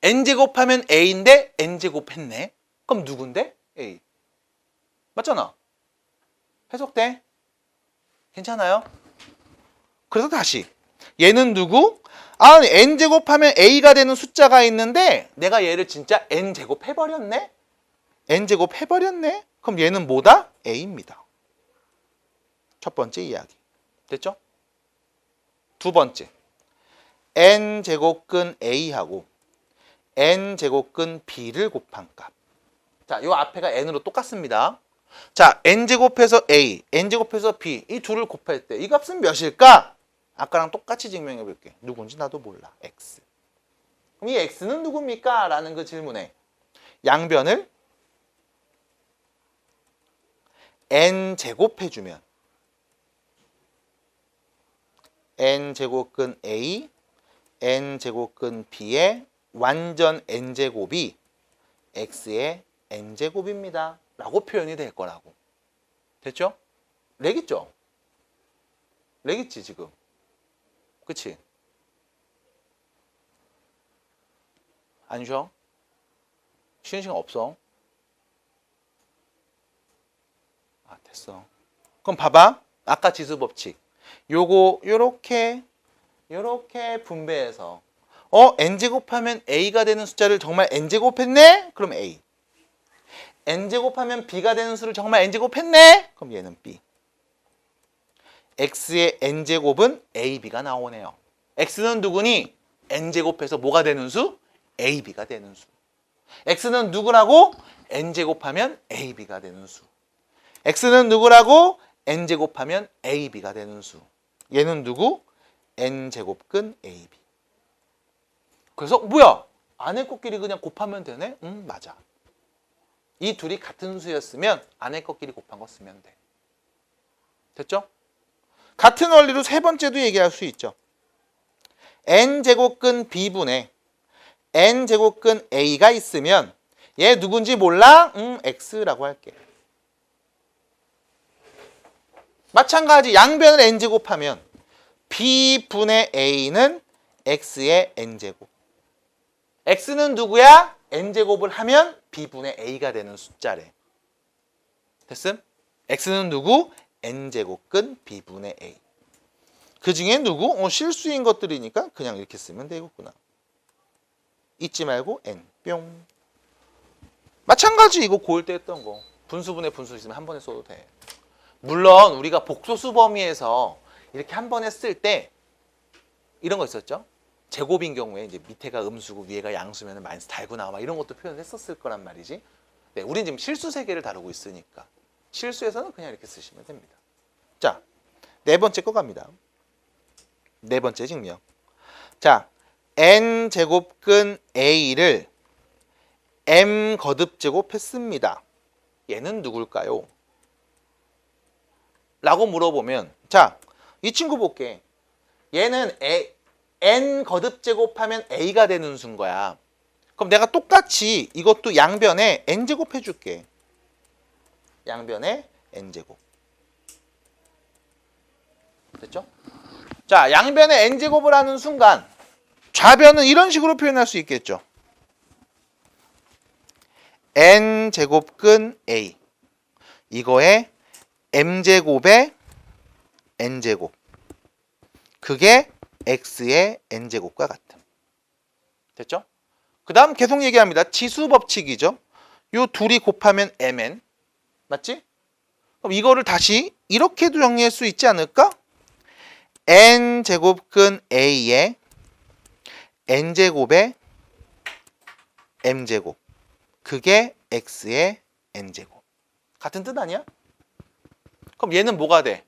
n제곱하면 a인데 n제곱 했네. 그럼 누군데? a. 맞잖아. 해석돼? 괜찮아요? 그래서 다시 얘는 누구? 아, n제곱하면 a가 되는 숫자가 있는데 내가 얘를 진짜 n제곱 해버렸네? n제곱 해버렸네? 그럼 얘는 뭐다? a입니다. 첫 번째 이야기. 됐죠? 두 번째. n제곱근 a하고 n제곱근 b를 곱한 값. 자, 요 앞에가 n으로 똑같습니다. 자, n제곱해서 a, n제곱해서 b 이 둘을 곱할 때 이 값은 몇일까? 아까랑 똑같이 증명해 볼게. 누군지 나도 몰라. x. 그럼 이 x는 누굽니까? 라는 그 질문에 양변을 n제곱 해주면 n제곱근 a, n제곱근 b의 완전 n제곱이 x의 n제곱입니다. 라고 표현이 될 거라고. 됐죠? 렉 있죠? 렉 있지 지금. 그치? 안 쉬어? 쉬는 시간 없어? 아, 됐어. 그럼 봐봐. 아까 지수법칙. 요거 요렇게 분배해서 n제곱하면 a가 되는 숫자를 정말 n제곱했네? 그럼 a. n제곱하면 b가 되는 수를 정말 n제곱했네? 그럼 얘는 b. x의 n제곱은 ab가 나오네요. x는 누구니? n제곱해서 뭐가 되는 수? ab가 되는 수. x는 누구라고? n제곱하면 ab가 되는 수. x는 누구라고? n제곱하면 ab가 되는 수. 얘는 누구? n제곱근 ab. 그래서 뭐야? 안의 것끼리 그냥 곱하면 되네? 맞아. 이 둘이 같은 수였으면 안의 것끼리 곱한 거 쓰면 돼. 됐죠? 같은 원리로 세 번째도 얘기할 수 있죠. n제곱근 b분의 n제곱근 a가 있으면 얘 누군지 몰라? x라고 할게. 마찬가지 양변을 n제곱하면 b분의 a는 x의 n제곱. x는 누구야? n제곱을 하면 b분의 a가 되는 숫자래. 됐음? x는 누구? n제곱근 b분의 a. 그 중에 누구? 실수인 것들이니까 그냥 이렇게 쓰면 되겠구나. 잊지 말고 n. 뿅. 마찬가지 이거 고일 때 했던 거. 분수분의 분수 있으면 한 번에 써도 돼. 물론 우리가 복소수 범위에서 이렇게 한 번에 쓸 때 이런 거 있었죠? 제곱인 경우에 이제 밑에가 음수고 위에가 양수면 마이너스 달고 나와 이런 것도 표현했었을 거란 말이지. 네, 우리는 지금 실수 세 개를 다루고 있으니까 실수에서는 그냥 이렇게 쓰시면 됩니다. 자, 네 번째 거 갑니다. 네 번째 증명. 자, n제곱근 a를 m 거듭 제곱했습니다. 얘는 누굴까요? 라고 물어보면 자, 이 친구 볼게. 얘는 n 거듭 제곱하면 a가 되는 수인 거야. 그럼 내가 똑같이 이것도 양변에 n제곱 해줄게. 양변에 n제곱. 됐죠? 자, 양변에 n제곱을 하는 순간 좌변은 이런 식으로 표현할 수 있겠죠. n제곱근 a 이거에 m제곱에 n제곱 그게 x의 n제곱과 같음. 됐죠? 그 다음 계속 얘기합니다. 지수법칙이죠. 요 둘이 곱하면 mn 맞지? 그럼 이거를 다시 이렇게도 정리할 수 있지 않을까? n제곱근 a에 n제곱에 m제곱 그게 x의 n제곱. 같은 뜻 아니야? 그럼 얘는 뭐가 돼?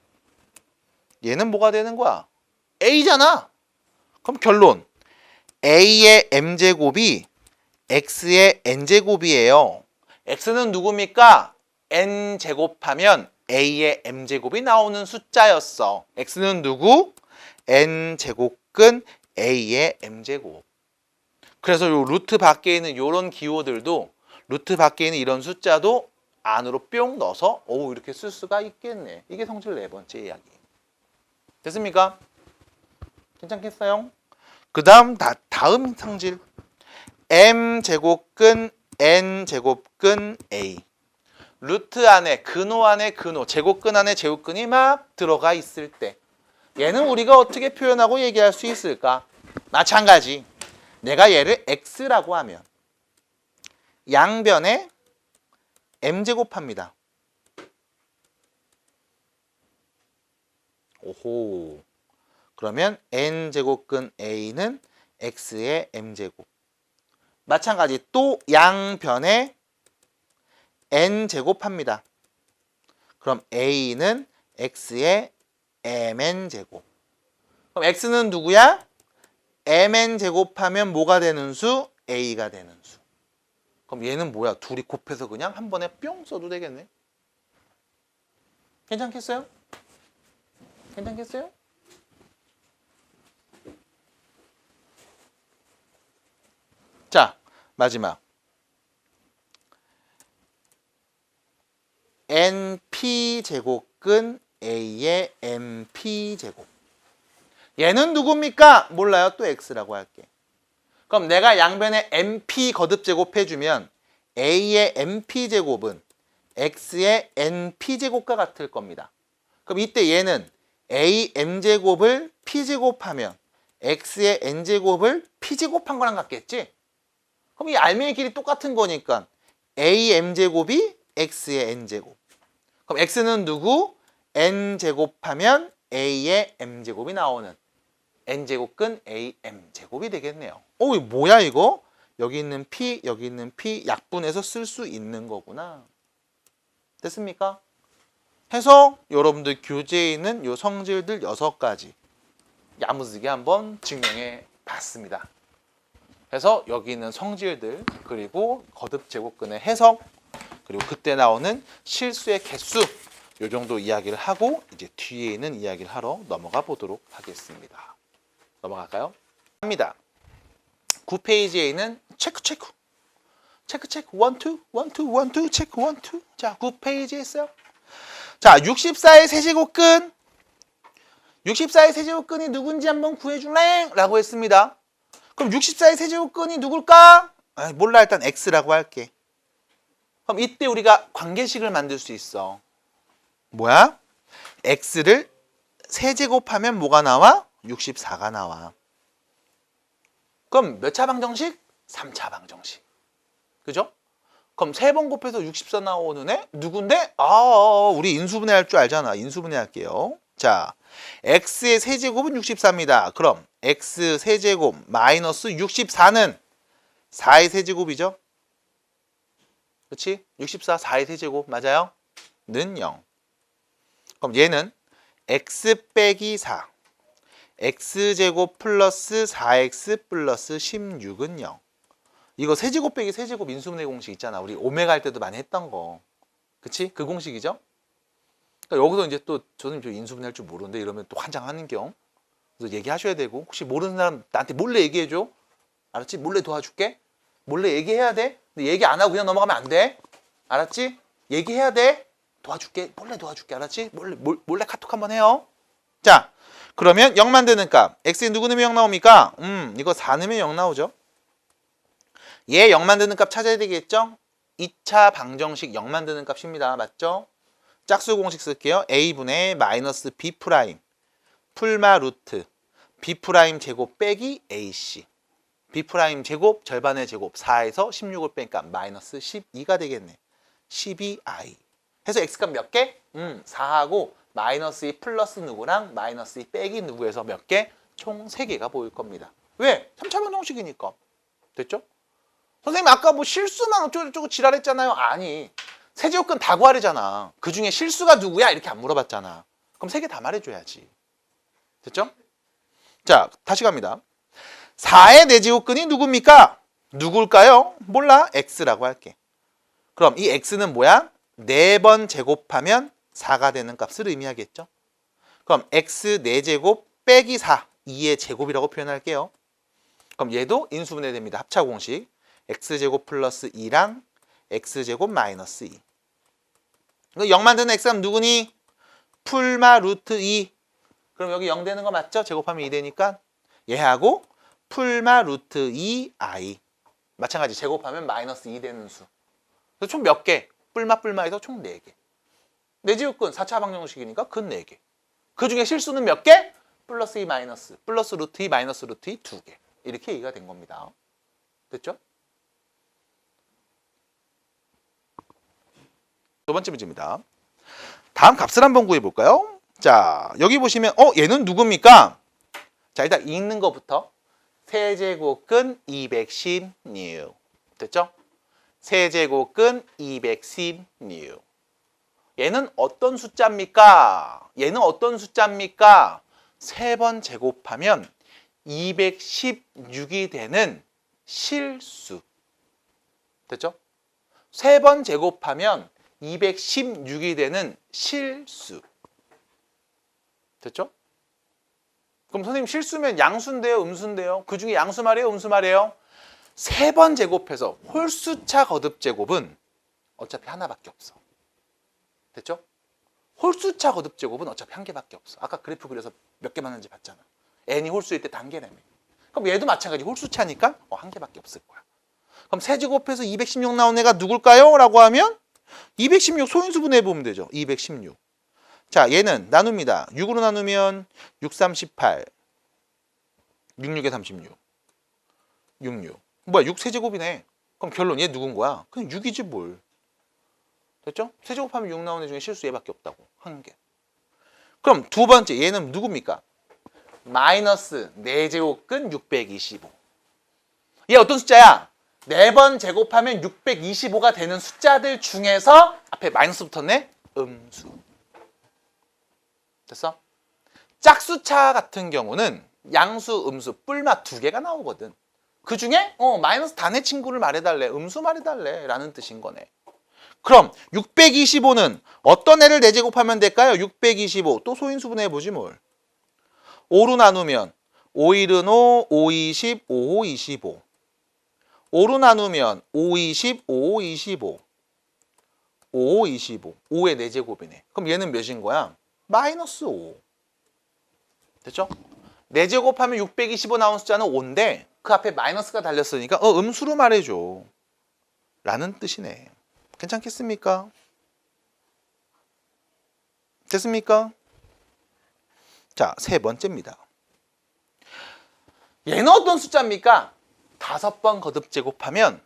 얘는 뭐가 되는 거야? a잖아. 그럼 결론. a의 m제곱이 x의 n제곱이에요. x는 누굽니까? n제곱하면 a의 m제곱이 나오는 숫자였어. x는 누구? n제곱근 a의 m제곱. 그래서 요 루트 밖에 있는 요런 기호들도 루트 밖에 있는 이런 숫자도 안으로 뿅 넣어서 이렇게 쓸 수가 있겠네. 이게 성질 네 번째 이야기. 됐습니까? 괜찮겠어요? 그 다음 다음 성질 m제곱근 n제곱근 a. 루트 안에 근호 안에 근호 제곱근 안에 제곱근이 막 들어가 있을 때 얘는 우리가 어떻게 표현하고 얘기할 수 있을까? 마찬가지 내가 얘를 x라고 하면 양변에 m제곱합니다. 오호. 그러면 n제곱근 a는 x의 m제곱. 마찬가지 또 양변에 n제곱합니다. 그럼 a는 x의 mn제곱. 그럼 x는 누구야? mn제곱하면 뭐가 되는 수? a가 되는 수. 그럼 얘는 뭐야? 둘이 곱해서 그냥 한 번에 뿅 써도 되겠네. 괜찮겠어요? 괜찮겠어요? 자, 마지막. np제곱근 a의 mp제곱. 얘는 누굽니까? 몰라요. 또 x라고 할게. 그럼 내가 양변에 mp 거듭제곱해주면 a의 mp제곱은 x의 np제곱과 같을 겁니다. 그럼 이때 얘는 am제곱을 p제곱하면 x의 n제곱을 p제곱한 거랑 같겠지? 그럼 이 알맹이 길이 똑같은 거니까 am제곱이 x의 n제곱. 그럼 x는 누구? n제곱하면 a의 m제곱이 나오는 n제곱근 am제곱이 되겠네요. 이거 뭐야 이거? 여기 있는 p, 여기 있는 p 약분해서 쓸 수 있는 거구나. 됐습니까? 해서 여러분들 교재에 있는 요 성질들 6가지 야무지게 한번 증명해 봤습니다. 그래서 여기 있는 성질들 그리고 거듭제곱근의 해석 그리고 그때 나오는 실수의 개수 요 정도 이야기를 하고 이제 뒤에 있는 이야기를 하러 넘어가 보도록 하겠습니다. 넘어갈까요? 합니다. 9페이지에 있는 체크 1, 2, 1, 2, 체크 1, 2. 자, 9페이지에 있어요. 자, 64의 세제곱근. 64의 세제곱근이 누군지 한번 구해줄래? 라고 했습니다. 그럼 64의 세제곱근이 누굴까? 몰라. 일단 x라고 할게. 그럼 이때 우리가 관계식을 만들 수 있어. 뭐야? x를 세제곱하면 뭐가 나와? 64가 나와. 그럼 몇 차 방정식? 3차 방정식. 그죠? 그럼 3번 곱해서 64 나오는 애 누군데? 우리 인수분해 할 줄 알잖아. 인수분해 할게요. 자, x의 세제곱은 64입니다. 그럼 x 세제곱 마이너스 64는 4의 세제곱이죠? 그렇지? 64, 4의 세제곱 맞아요? 는 0. 그럼 얘는 x 빼기 4 x제곱 플러스 4x 플러스 16은 0. 이거 세제곱 빼기 세제곱 인수분해 공식 있잖아. 우리 오메가 할 때도 많이 했던 거. 그치? 그 공식이죠? 그러니까 여기서 이제 또 저는 저 인수분해 할 줄 모르는데 이러면 또 환장하는 겸. 그래서 얘기하셔야 되고 혹시 모르는 사람 나한테 몰래 얘기해줘. 알았지? 몰래 도와줄게. 몰래 얘기해야 돼. 근데 얘기 안 하고 그냥 넘어가면 안 돼. 알았지? 얘기해야 돼. 도와줄게. 몰래 도와줄게. 알았지? 몰래 카톡 한번 해요. 자, 그러면 0 만드는 값. x에 누구 넣으면 0 나옵니까? 이거 4 넣으면 0 나오죠. 얘 0 만드는 값 찾아야 되겠죠? 2차 방정식 0 만드는 값입니다. 맞죠? 짝수 공식 쓸게요. a분의 마이너스 b 프라임 풀마 루트 b 프라임 제곱 빼기 ac. b 프라임 제곱 절반의 제곱 4에서 16을 빼니까 마이너스 12가 되겠네. 12i. 해서 x값 몇 개? 4하고 마이너스 2 플러스 누구랑 마이너스 2 빼기 누구에서 몇 개? 총 3개가 보일 겁니다. 왜? 3차 방정식이니까. 됐죠? 선생님 아까 뭐 실수만 어쩌고저쩌고 지랄했잖아요. 아니. 세제곱근 다 구하래잖아. 그 중에 실수가 누구야? 이렇게 안 물어봤잖아. 그럼 3개 다 말해줘야지. 됐죠? 자, 다시 갑니다. 4의 내제곱근이 누굽니까? 누굴까요? 몰라. x라고 할게. 그럼 이 x는 뭐야? 4번 제곱하면 4가 되는 값을 의미하겠죠? 그럼 x 4제곱 빼기 4, 2의 제곱이라고 표현할게요. 그럼 얘도 인수분해 됩니다. 합차 공식. x제곱 플러스 2랑 x제곱 마이너스 2. 0 만드는 x값 누구니? 풀마 루트 2. 그럼 여기 0 되는 거 맞죠? 제곱하면 2 되니까 얘하고 풀마 루트 2i. 마찬가지 제곱하면 마이너스 2 되는 수. 그래서 총 몇 개? 뿔마해서 총 4개. 내제곱근 4차 방정식이니까 근 4개. 그 중에 실수는 몇 개? 플러스 2 마이너스. 플러스 루트 2 마이너스 루트 2 2개. 이렇게 얘기가 된 겁니다. 됐죠? 두 번째 문제입니다. 다음 값을 한번 구해볼까요? 자, 여기 보시면 얘는 누굽니까? 자, 일단 읽는 것부터 세제곱근 216. 됐죠? 세제곱근 216. 얘는 어떤 숫자입니까? 얘는 어떤 숫자입니까? 3번 제곱하면 216이 되는 실수. 됐죠? 3번 제곱하면 216이 되는 실수. 됐죠? 그럼 선생님 실수면 양수인데요, 음수인데요? 그 중에 양수 말이에요, 음수 말이에요? 3번 제곱해서 홀수차 거듭 제곱은 어차피 하나밖에 없어. 됐죠? 홀수차 거듭 제곱은 어차피 한 개밖에 없어. 아까 그래프 그려서 몇 개 맞는지 봤잖아. n이 홀수일 때 단계라며. 그럼 얘도 마찬가지 홀수차니까 한 개밖에 없을 거야. 그럼 세제곱해서 216 나온 애가 누굴까요? 라고 하면 216 소인수분해 보면 되죠. 216. 자, 얘는 나눕니다. 6으로 나누면 6, 38. 66에 36. 66. 뭐야, 6 세제곱이네. 그럼 결론 얘 누군 거야? 그냥 6이지 뭘. 됐죠? 세제곱하면 6 나오는 애 중에 실수 얘밖에 없다고. 한 개. 그럼 두 번째 얘는 누굽니까? 마이너스 4제곱근 625. 얘 어떤 숫자야? 4번 제곱하면 625가 되는 숫자들 중에서 앞에 마이너스 붙었네? 음수. 됐어? 짝수차 같은 경우는 양수, 음수, 뿔맛 2개가 나오거든. 그 중에 마이너스 단의 친구를 말해달래, 음수 말해달래 라는 뜻인 거네. 그럼 625는 어떤 애를 4제곱하면 될까요? 625. 또 소인수분해 해보지 뭘. 5로 나누면 5일은 5, 5, 20, 5, 5, 25. 5로 나누면 5, 20, 5, 5, 25. 5, 5, 25. 5의 4제곱이네. 그럼 얘는 몇인 거야? 마이너스 5. 됐죠? 4제곱하면 625 나온 숫자는 5인데 그 앞에 마이너스가 달렸으니까 음수로 말해줘. 라는 뜻이네. 괜찮겠습니까? 됐습니까? 자, 세 번째입니다. 얘는 어떤 숫자입니까? 5번 거듭 제곱하면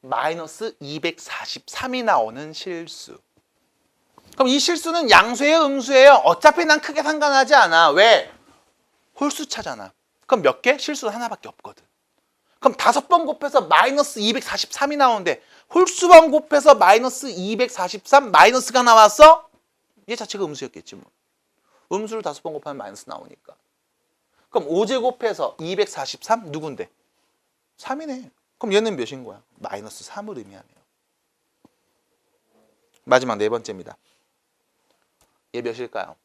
마이너스 243이 나오는 실수. 그럼 이 실수는 양수예요, 음수예요? 어차피 난 크게 상관하지 않아. 왜? 홀수차잖아. 그럼 몇 개? 실수는 하나밖에 없거든. 그럼 5번 곱해서 마이너스 243이 나오는데 홀수번 곱해서 마이너스 243 마이너스가 나왔어? 얘 자체가 음수였겠지 뭐. 음수를 5번 곱하면 마이너스 나오니까. 그럼 5제곱해서 243 누군데? 3이네. 그럼 얘는 몇인 거야? 마이너스 3을 의미하네요. 마지막 네 번째입니다. 얘 몇일까요?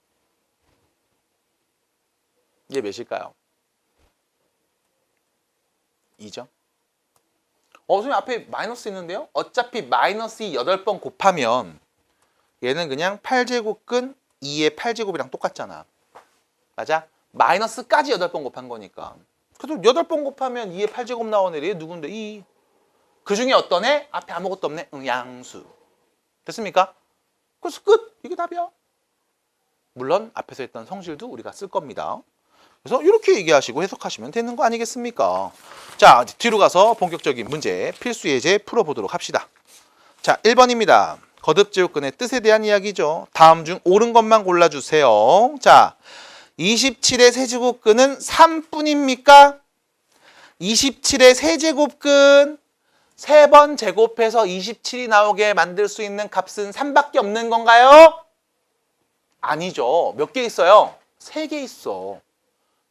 얘 몇일까요? 2죠? 선생님 앞에 마이너스 있는데요? 어차피 마이너스 8번 곱하면 얘는 그냥 8제곱근 2의 8제곱이랑 똑같잖아. 맞아? 마이너스까지 8번 곱한 거니까. 그래도 8번 곱하면 2의 8제곱 나오는 애이 누군데? 2. 그 중에 어떤 애? 앞에 아무것도 없네? 양수. 됐습니까? 그래서 끝! 이게 답이야. 물론 앞에서 했던 성질도 우리가 쓸 겁니다. 그래서 이렇게 얘기하시고 해석하시면 되는 거 아니겠습니까? 자, 뒤로 가서 본격적인 문제, 필수 예제 풀어보도록 합시다. 자, 1번입니다. 거듭제곱근의 뜻에 대한 이야기죠. 다음 중 옳은 것만 골라주세요. 자, 27의 세제곱근은 3뿐입니까? 27의 세제곱근 3번 제곱해서 27이 나오게 만들 수 있는 값은 3밖에 없는 건가요? 아니죠. 몇 개 있어요? 3개 있어.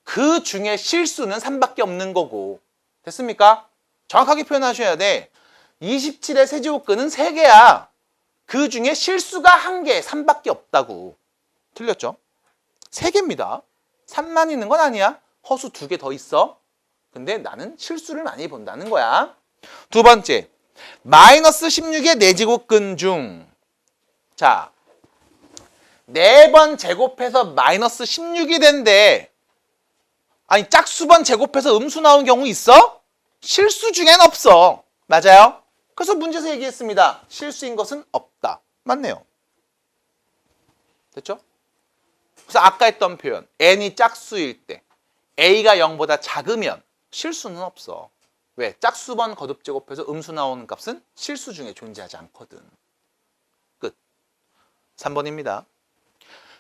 그 중에 실수는 3밖에 없는 거고. 됐습니까? 정확하게 표현하셔야 돼. 27의 세제곱근은 3개야. 그 중에 실수가 1개, 3밖에 없다고. 틀렸죠? 3개입니다. 3만 있는 건 아니야. 허수 2개 더 있어. 근데 나는 실수를 많이 본다는 거야. 두 번째, 마이너스 16의 4제곱근 중, 자, 4번 제곱해서 마이너스 16이 된대. 아니, 짝수번 제곱해서 음수 나온 경우 있어? 실수 중엔 없어. 맞아요? 그래서 문제에서 얘기했습니다. 실수인 것은 없다. 맞네요. 됐죠? 그래서 아까 했던 표현, n이 짝수일 때 a가 0보다 작으면 실수는 없어. 왜? 짝수번 거듭 제곱해서 음수 나오는 값은 실수 중에 존재하지 않거든. 끝. 3번입니다.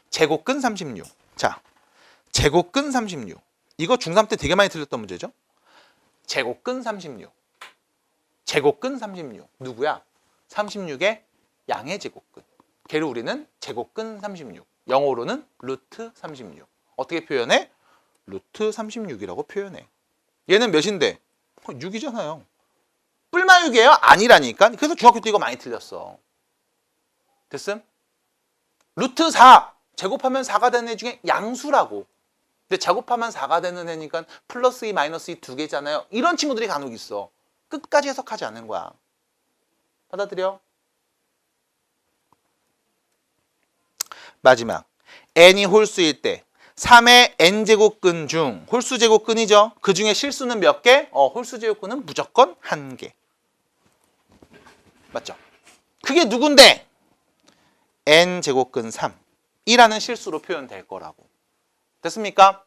제곱근 36. 자, 제곱근 36. 이거 중3 때 되게 많이 틀렸던 문제죠. 제곱근 36. 제곱근 36. 누구야? 36의 양의 제곱근. 걔를 우리는 제곱근 36. 영어로는 루트 36. 어떻게 표현해? 루트 36이라고 표현해. 얘는 몇인데? 6이잖아요. 뿔마 6이에요? 아니라니까. 그래서 중학교 때 이거 많이 틀렸어. 됐음? 루트 4. 제곱하면 4가 되는 애 중에 양수라고. 근데 제곱하면 4가 되는 애니까 플러스 2, 마이너스 2 두 개잖아요. 이런 친구들이 간혹 있어. 끝까지 해석하지 않는 거야. 받아들여? 마지막. n이 홀수일 때 3의 n제곱근 중 홀수 제곱근이죠. 그 중에 실수는 몇 개? 홀수 제곱근은 무조건 1개. 맞죠? 그게 누군데? n제곱근 3이라는 실수로 표현될 거라고. 됐습니까?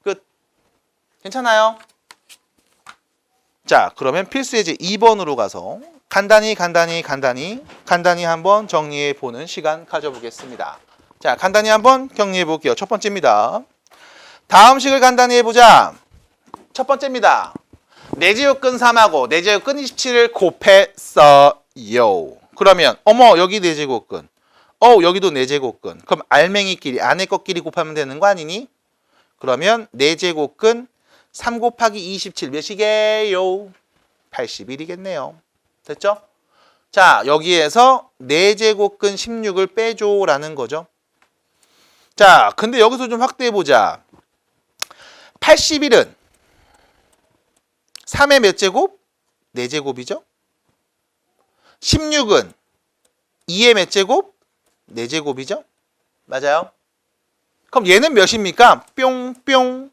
끝. 괜찮아요? 자, 그러면 필수 예제 2번으로 가서 간단히 한번 정리해 보는 시간 가져보겠습니다. 자, 간단히 한번 정리해 볼게요. 첫 번째입니다. 다음 식을 간단히 해보자. 첫 번째입니다. 내제곱근 3하고 내제곱근 27을 곱했어요. 그러면 어머 여기 내제곱근, 여기도 내제곱근. 그럼 알맹이끼리 안에 것끼리 곱하면 되는 거 아니니? 그러면 내제곱근 3 곱하기 27 몇이게요? 81이겠네요. 됐죠? 자, 여기에서 내제곱근 16을 빼줘라는 거죠. 자, 근데 여기서 좀 확대해보자. 81은 3의 몇 제곱? 4제곱이죠? 16은 2의 몇 제곱? 4제곱이죠? 맞아요? 그럼 얘는 몇입니까? 뿅뿅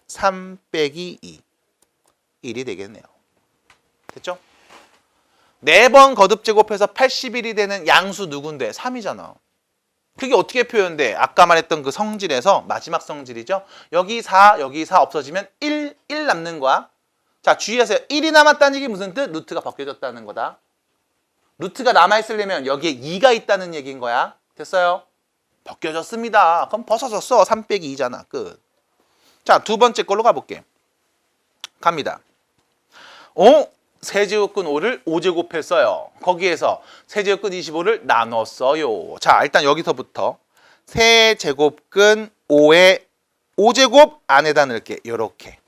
3 빼기 2. 1이 되겠네요. 됐죠? 4번 거듭 제곱해서 81이 되는 양수 누군데? 3이잖아. 그게 어떻게 표현돼? 아까 말했던 그 성질에서 마지막 성질이죠. 여기 4 없어지면 1 남는 거야. 자, 주의하세요. 1이 남았다는 얘기 무슨 뜻? 루트가 벗겨졌다는 거다. 루트가 남아있으려면 여기에 2가 있다는 얘기인 거야. 됐어요? 벗겨졌습니다. 그럼 벗어졌어. 3 빼기 2잖아. 끝. 자, 두 번째 걸로 가볼게. 갑니다. 세제곱근 5를 5제곱했어요. 거기에서 세제곱근 25를 나눴어요. 자, 일단 여기서부터 세제곱근 5의 5제곱 안에다 넣을게. 요렇게.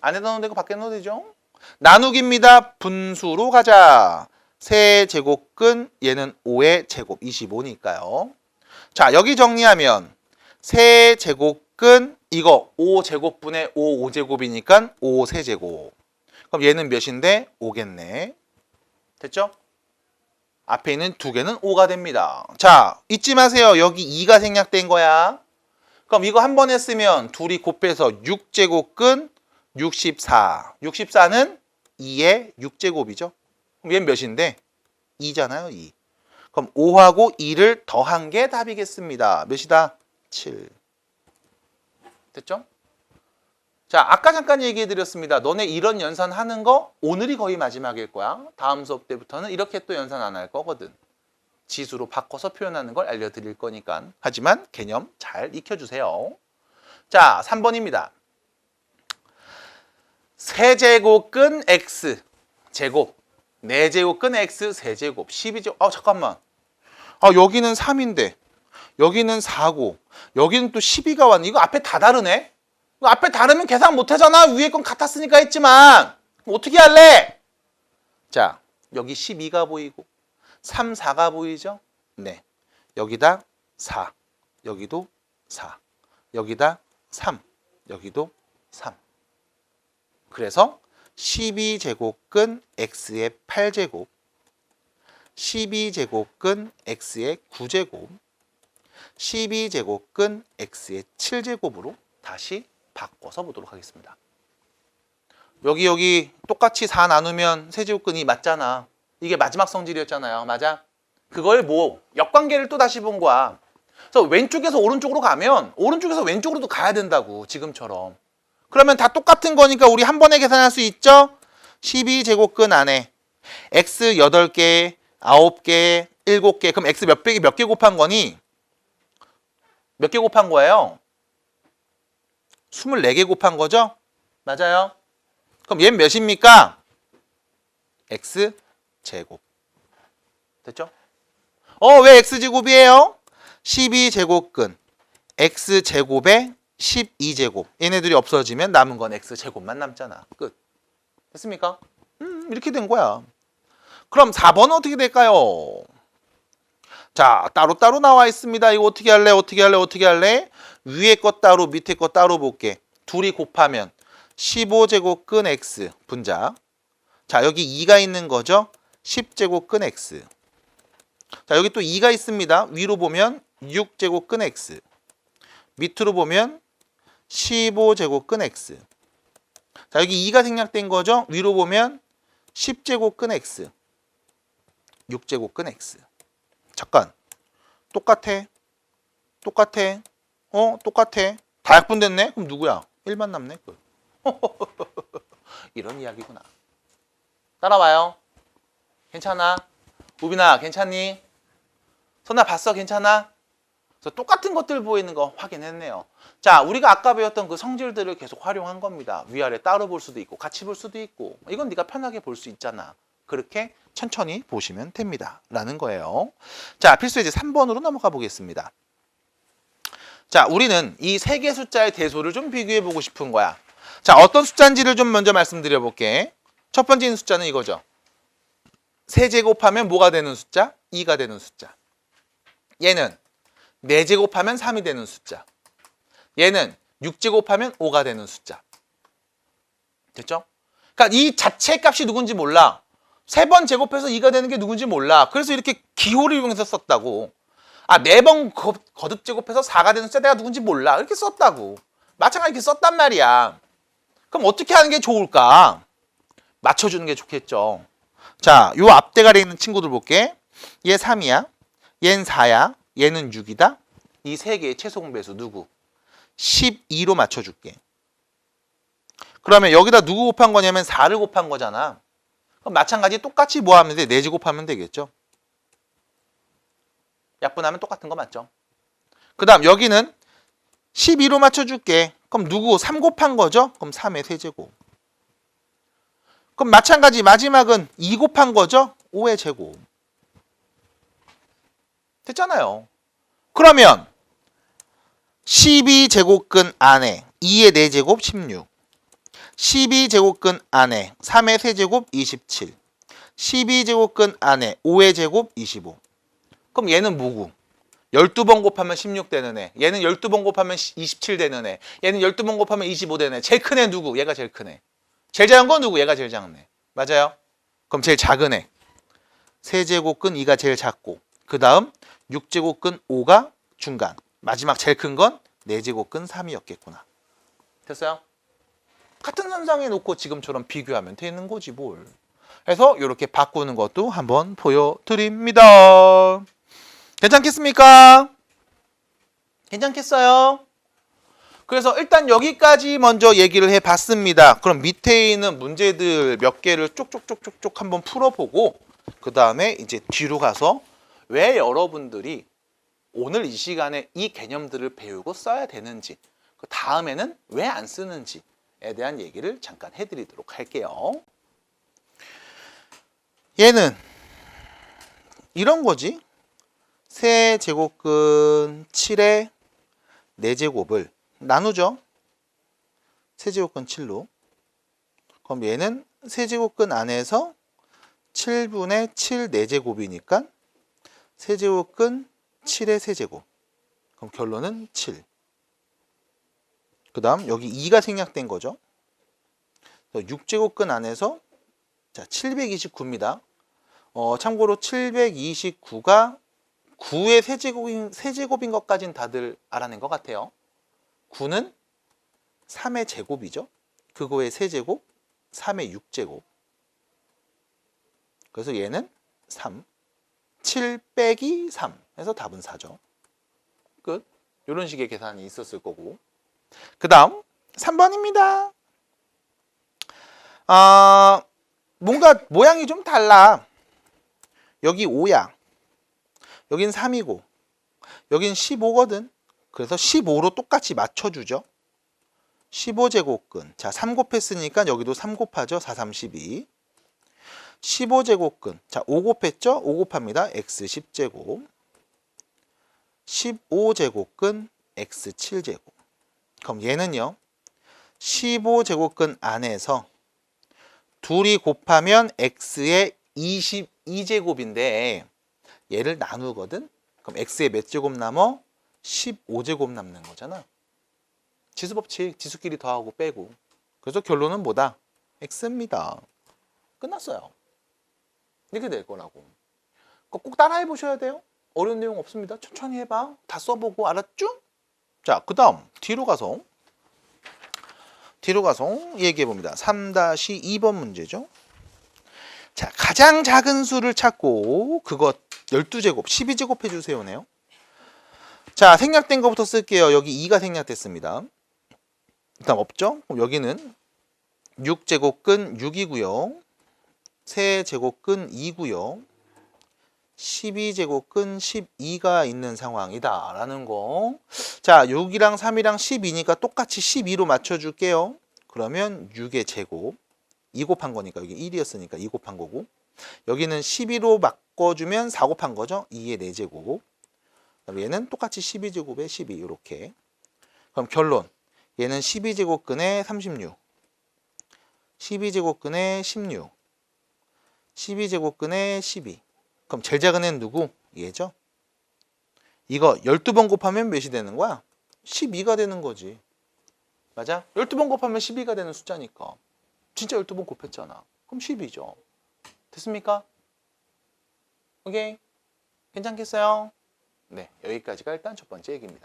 안에다 넣으면 되고 밖에 넣어도 되죠? 나누기입니다. 분수로 가자. 세제곱근 얘는 5의 제곱 25니까요. 자, 여기 정리하면 세제곱근 이거 5제곱분의 5제곱이니까 5세제곱. 그럼 얘는 몇인데? 5겠네. 됐죠? 앞에 있는 두 개는 5가 됩니다. 자, 잊지 마세요. 여기 2가 생략된 거야. 그럼 이거 한 번 했으면 둘이 곱해서 6제곱근 64. 64는 2의 6제곱이죠. 그럼 얘는 몇인데? 2잖아요. 2. 그럼 5하고 2를 더한 게 답이겠습니다. 몇이다? 7. 됐죠? 자, 아까 잠깐 얘기해 드렸습니다. 너네 이런 연산 하는 거 오늘이 거의 마지막일 거야. 다음 수업 때부터는 이렇게 또 연산 안 할 거거든. 지수로 바꿔서 표현하는 걸 알려드릴 거니까. 하지만 개념 잘 익혀주세요. 자, 3번입니다. 세제곱근 x 제곱, 4제곱근 x 세제곱, 12제곱. 잠깐만. 여기는 3인데 여기는 4고 여기는 또 12가 왔네. 이거 앞에 다 다르네. 앞에 다르면 계산 못하잖아. 위에 건 같았으니까 했지만. 어떻게 할래? 자, 여기 12가 보이고 3, 4가 보이죠? 네. 여기다 4, 여기도 4, 여기다 3, 여기도 3. 그래서 12제곱근 x의 8제곱, 12제곱근 x의 9제곱, 12제곱근 x의 7제곱으로 다시 바꿔서 보도록 하겠습니다. 여기 똑같이 4 나누면 세제곱근이 맞잖아. 이게 마지막 성질이었잖아요. 맞아? 그걸 역관계를 또 다시 본 거야. 그래서 왼쪽에서 오른쪽으로 가면 오른쪽에서 왼쪽으로도 가야 된다고. 지금처럼. 그러면 다 똑같은 거니까 우리 한 번에 계산할 수 있죠? 12제곱근 안에 x 8개, 9개, 7개. 그럼 x 몇 개 곱한 거니? 몇 개 곱한 거예요? 24개 곱한 거죠? 맞아요? 그럼 얘는 몇입니까? x제곱. 됐죠? 왜 x제곱이에요? 12제곱근 x제곱에 12제곱. 얘네들이 없어지면 남은 건 x제곱만 남잖아. 끝. 됐습니까? 이렇게 된 거야. 그럼 4번은 어떻게 될까요? 자, 따로따로 나와 있습니다. 이거 어떻게 할래? 어떻게 할래? 어떻게 할래? 위에 거 따로, 밑에 거 따로 볼게. 둘이 곱하면 15제곱근 x 분자. 자, 여기 2가 있는 거죠? 10제곱근 x. 자, 여기 또 2가 있습니다. 위로 보면 6제곱근 x. 밑으로 보면 15제곱근 x. 자, 여기 2가 생략된 거죠? 위로 보면 10제곱근 x. 6제곱근 x. 잠깐. 똑같아. 똑같아. 똑같아. 다 약분됐네? 그럼 누구야? 1만 남네. 이런 이야기구나. 따라와요. 괜찮아? 우빈아, 괜찮니? 선아 봤어? 괜찮아? 그래서 똑같은 것들 보이는 거 확인했네요. 자, 우리가 아까 배웠던 그 성질들을 계속 활용한 겁니다. 위아래 따로 볼 수도 있고 같이 볼 수도 있고 이건 네가 편하게 볼 수 있잖아. 그렇게 천천히 보시면 됩니다. 라는 거예요. 자, 필수예제 3번으로 넘어가 보겠습니다. 자, 우리는 이 세 개 숫자의 대소를 좀 비교해 보고 싶은 거야. 자, 어떤 숫자인지를 좀 먼저 말씀드려 볼게. 첫 번째 숫자는 이거죠. 세제곱하면 뭐가 되는 숫자? 2가 되는 숫자. 얘는 4제곱하면 3이 되는 숫자. 얘는 6제곱하면 5가 되는 숫자. 됐죠? 그러니까 이 자체 값이 누군지 몰라. 3번 제곱해서 2가 되는 게 누군지 몰라. 그래서 이렇게 기호를 이용해서 썼다고. 4번 거듭 제곱해서 4가 되는 숫자 내가 누군지 몰라. 이렇게 썼다고. 마찬가지로 이렇게 썼단 말이야. 그럼 어떻게 하는 게 좋을까? 맞춰주는 게 좋겠죠. 자, 요 앞대가리에 있는 친구들 볼게. 얘 3이야. 얘는 4야. 얘는 6이다. 이 세 개의 최소 공배수 누구? 12로 맞춰줄게. 그러면 여기다 누구 곱한 거냐면 4를 곱한 거잖아. 그럼 마찬가지 똑같이 뭐 하면 돼? 4제 곱하면 되겠죠. 약분하면 똑같은 거 맞죠? 그 다음 여기는 12로 맞춰줄게. 그럼 누구? 3 곱한 거죠? 그럼 3의 세제곱. 그럼 마찬가지 마지막은 2 곱한 거죠? 5의 제곱. 됐잖아요. 그러면 12제곱근 안에 2의 4제곱 16. 12제곱근 안에 3의 세제곱 27. 12제곱근 안에 5의 제곱 25. 그럼 얘는 뭐고? 12번 곱하면 16 되는 애. 얘는 12번 곱하면 27 되는 애. 얘는 12번 곱하면 25 되는 애. 제일 큰 애 누구? 얘가 제일 큰 애. 제일 작은 건 누구? 얘가 제일 작은 애. 맞아요? 그럼 제일 작은 애. 세제곱근 2가 제일 작고 그 다음 6제곱근 5가 중간. 마지막 제일 큰 건 4제곱근 3이었겠구나. 됐어요? 같은 선상에 놓고 지금처럼 비교하면 되는 거지 뭘. 그래서 이렇게 바꾸는 것도 한번 보여드립니다. 괜찮겠습니까? 괜찮겠어요? 그래서 일단 여기까지 먼저 얘기를 해봤습니다. 그럼 밑에 있는 문제들 몇 개를 쪽쪽쪽쪽쪽 한번 풀어보고 그 다음에 이제 뒤로 가서 왜 여러분들이 오늘 이 시간에 이 개념들을 배우고 써야 되는지 그 다음에는 왜 안 쓰는지에 대한 얘기를 잠깐 해드리도록 할게요. 얘는 이런 거지. 세제곱근 7의 4제곱을 나누죠. 세제곱근 7로. 그럼 얘는 세제곱근 안에서 7분의 7 4제곱이니까 세제곱근 7의 세제곱. 그럼 결론은 7. 그 다음 여기 2가 생략된 거죠. 6제곱근 안에서 자 729입니다. 참고로 729가 9의 세제곱인 것까지는 다들 알아낸 것 같아요. 9는 3의 제곱이죠. 그거의 세제곱, 3의 6제곱. 그래서 얘는 3. 7 빼기 3 해서 답은 4죠. 끝. 이런 식의 계산이 있었을 거고. 그 다음 3번입니다. 뭔가 모양이 좀 달라. 여기 5야. 여긴 3이고 여긴 15거든. 그래서 15로 똑같이 맞춰주죠. 15제곱근. 자, 3 곱했으니까 여기도 3 곱하죠. 4, 3, 12. 15제곱근. 자, 5 곱했죠? 5 곱합니다. x 10제곱. 15제곱근 x 7제곱. 그럼 얘는요. 15제곱근 안에서 둘이 곱하면 x의 22제곱인데 얘를 나누거든. 그럼 x의 몇 제곱 남어? 15제곱 남는 거잖아. 지수법칙, 지수끼리 더하고 빼고. 그래서 결론은 뭐다? x입니다. 끝났어요. 이렇게 될 거라고. 꼭 따라해 보셔야 돼요. 어려운 내용 없습니다. 천천히 해봐. 다 써보고 알았죠? 자, 그 다음 뒤로 가서 얘기해 봅니다. 3-2번 문제죠. 자, 가장 작은 수를 찾고 그거 12제곱, 12제곱 해주세요네요. 자, 생략된 것부터 쓸게요. 여기 2가 생략됐습니다. 일단 없죠? 그럼 여기는 6제곱근 6이고요. 세제곱근 2고요. 12제곱근 12가 있는 상황이다 라는 거. 자, 6이랑 3이랑 12니까 똑같이 12로 맞춰줄게요. 그러면 6의 제곱 2 곱한 거니까 여기 1이었으니까 2 곱한 거고, 여기는 12로 바꿔주면 4 곱한 거죠. 2의 4제곱. 그럼 얘는 똑같이 12제곱에 12 이렇게. 그럼 결론, 얘는 12제곱근에 36, 12제곱근에 16, 12제곱근에 12. 그럼 제일 작은 애는 누구? 얘죠. 이거 12번 곱하면 몇이 되는 거야? 12가 되는 거지. 맞아? 12번 곱하면 12가 되는 숫자니까. 진짜 12번 곱했잖아. 그럼 12죠. 됐습니까? 오케이. 괜찮겠어요? 네, 여기까지가 일단 첫 번째 얘기입니다.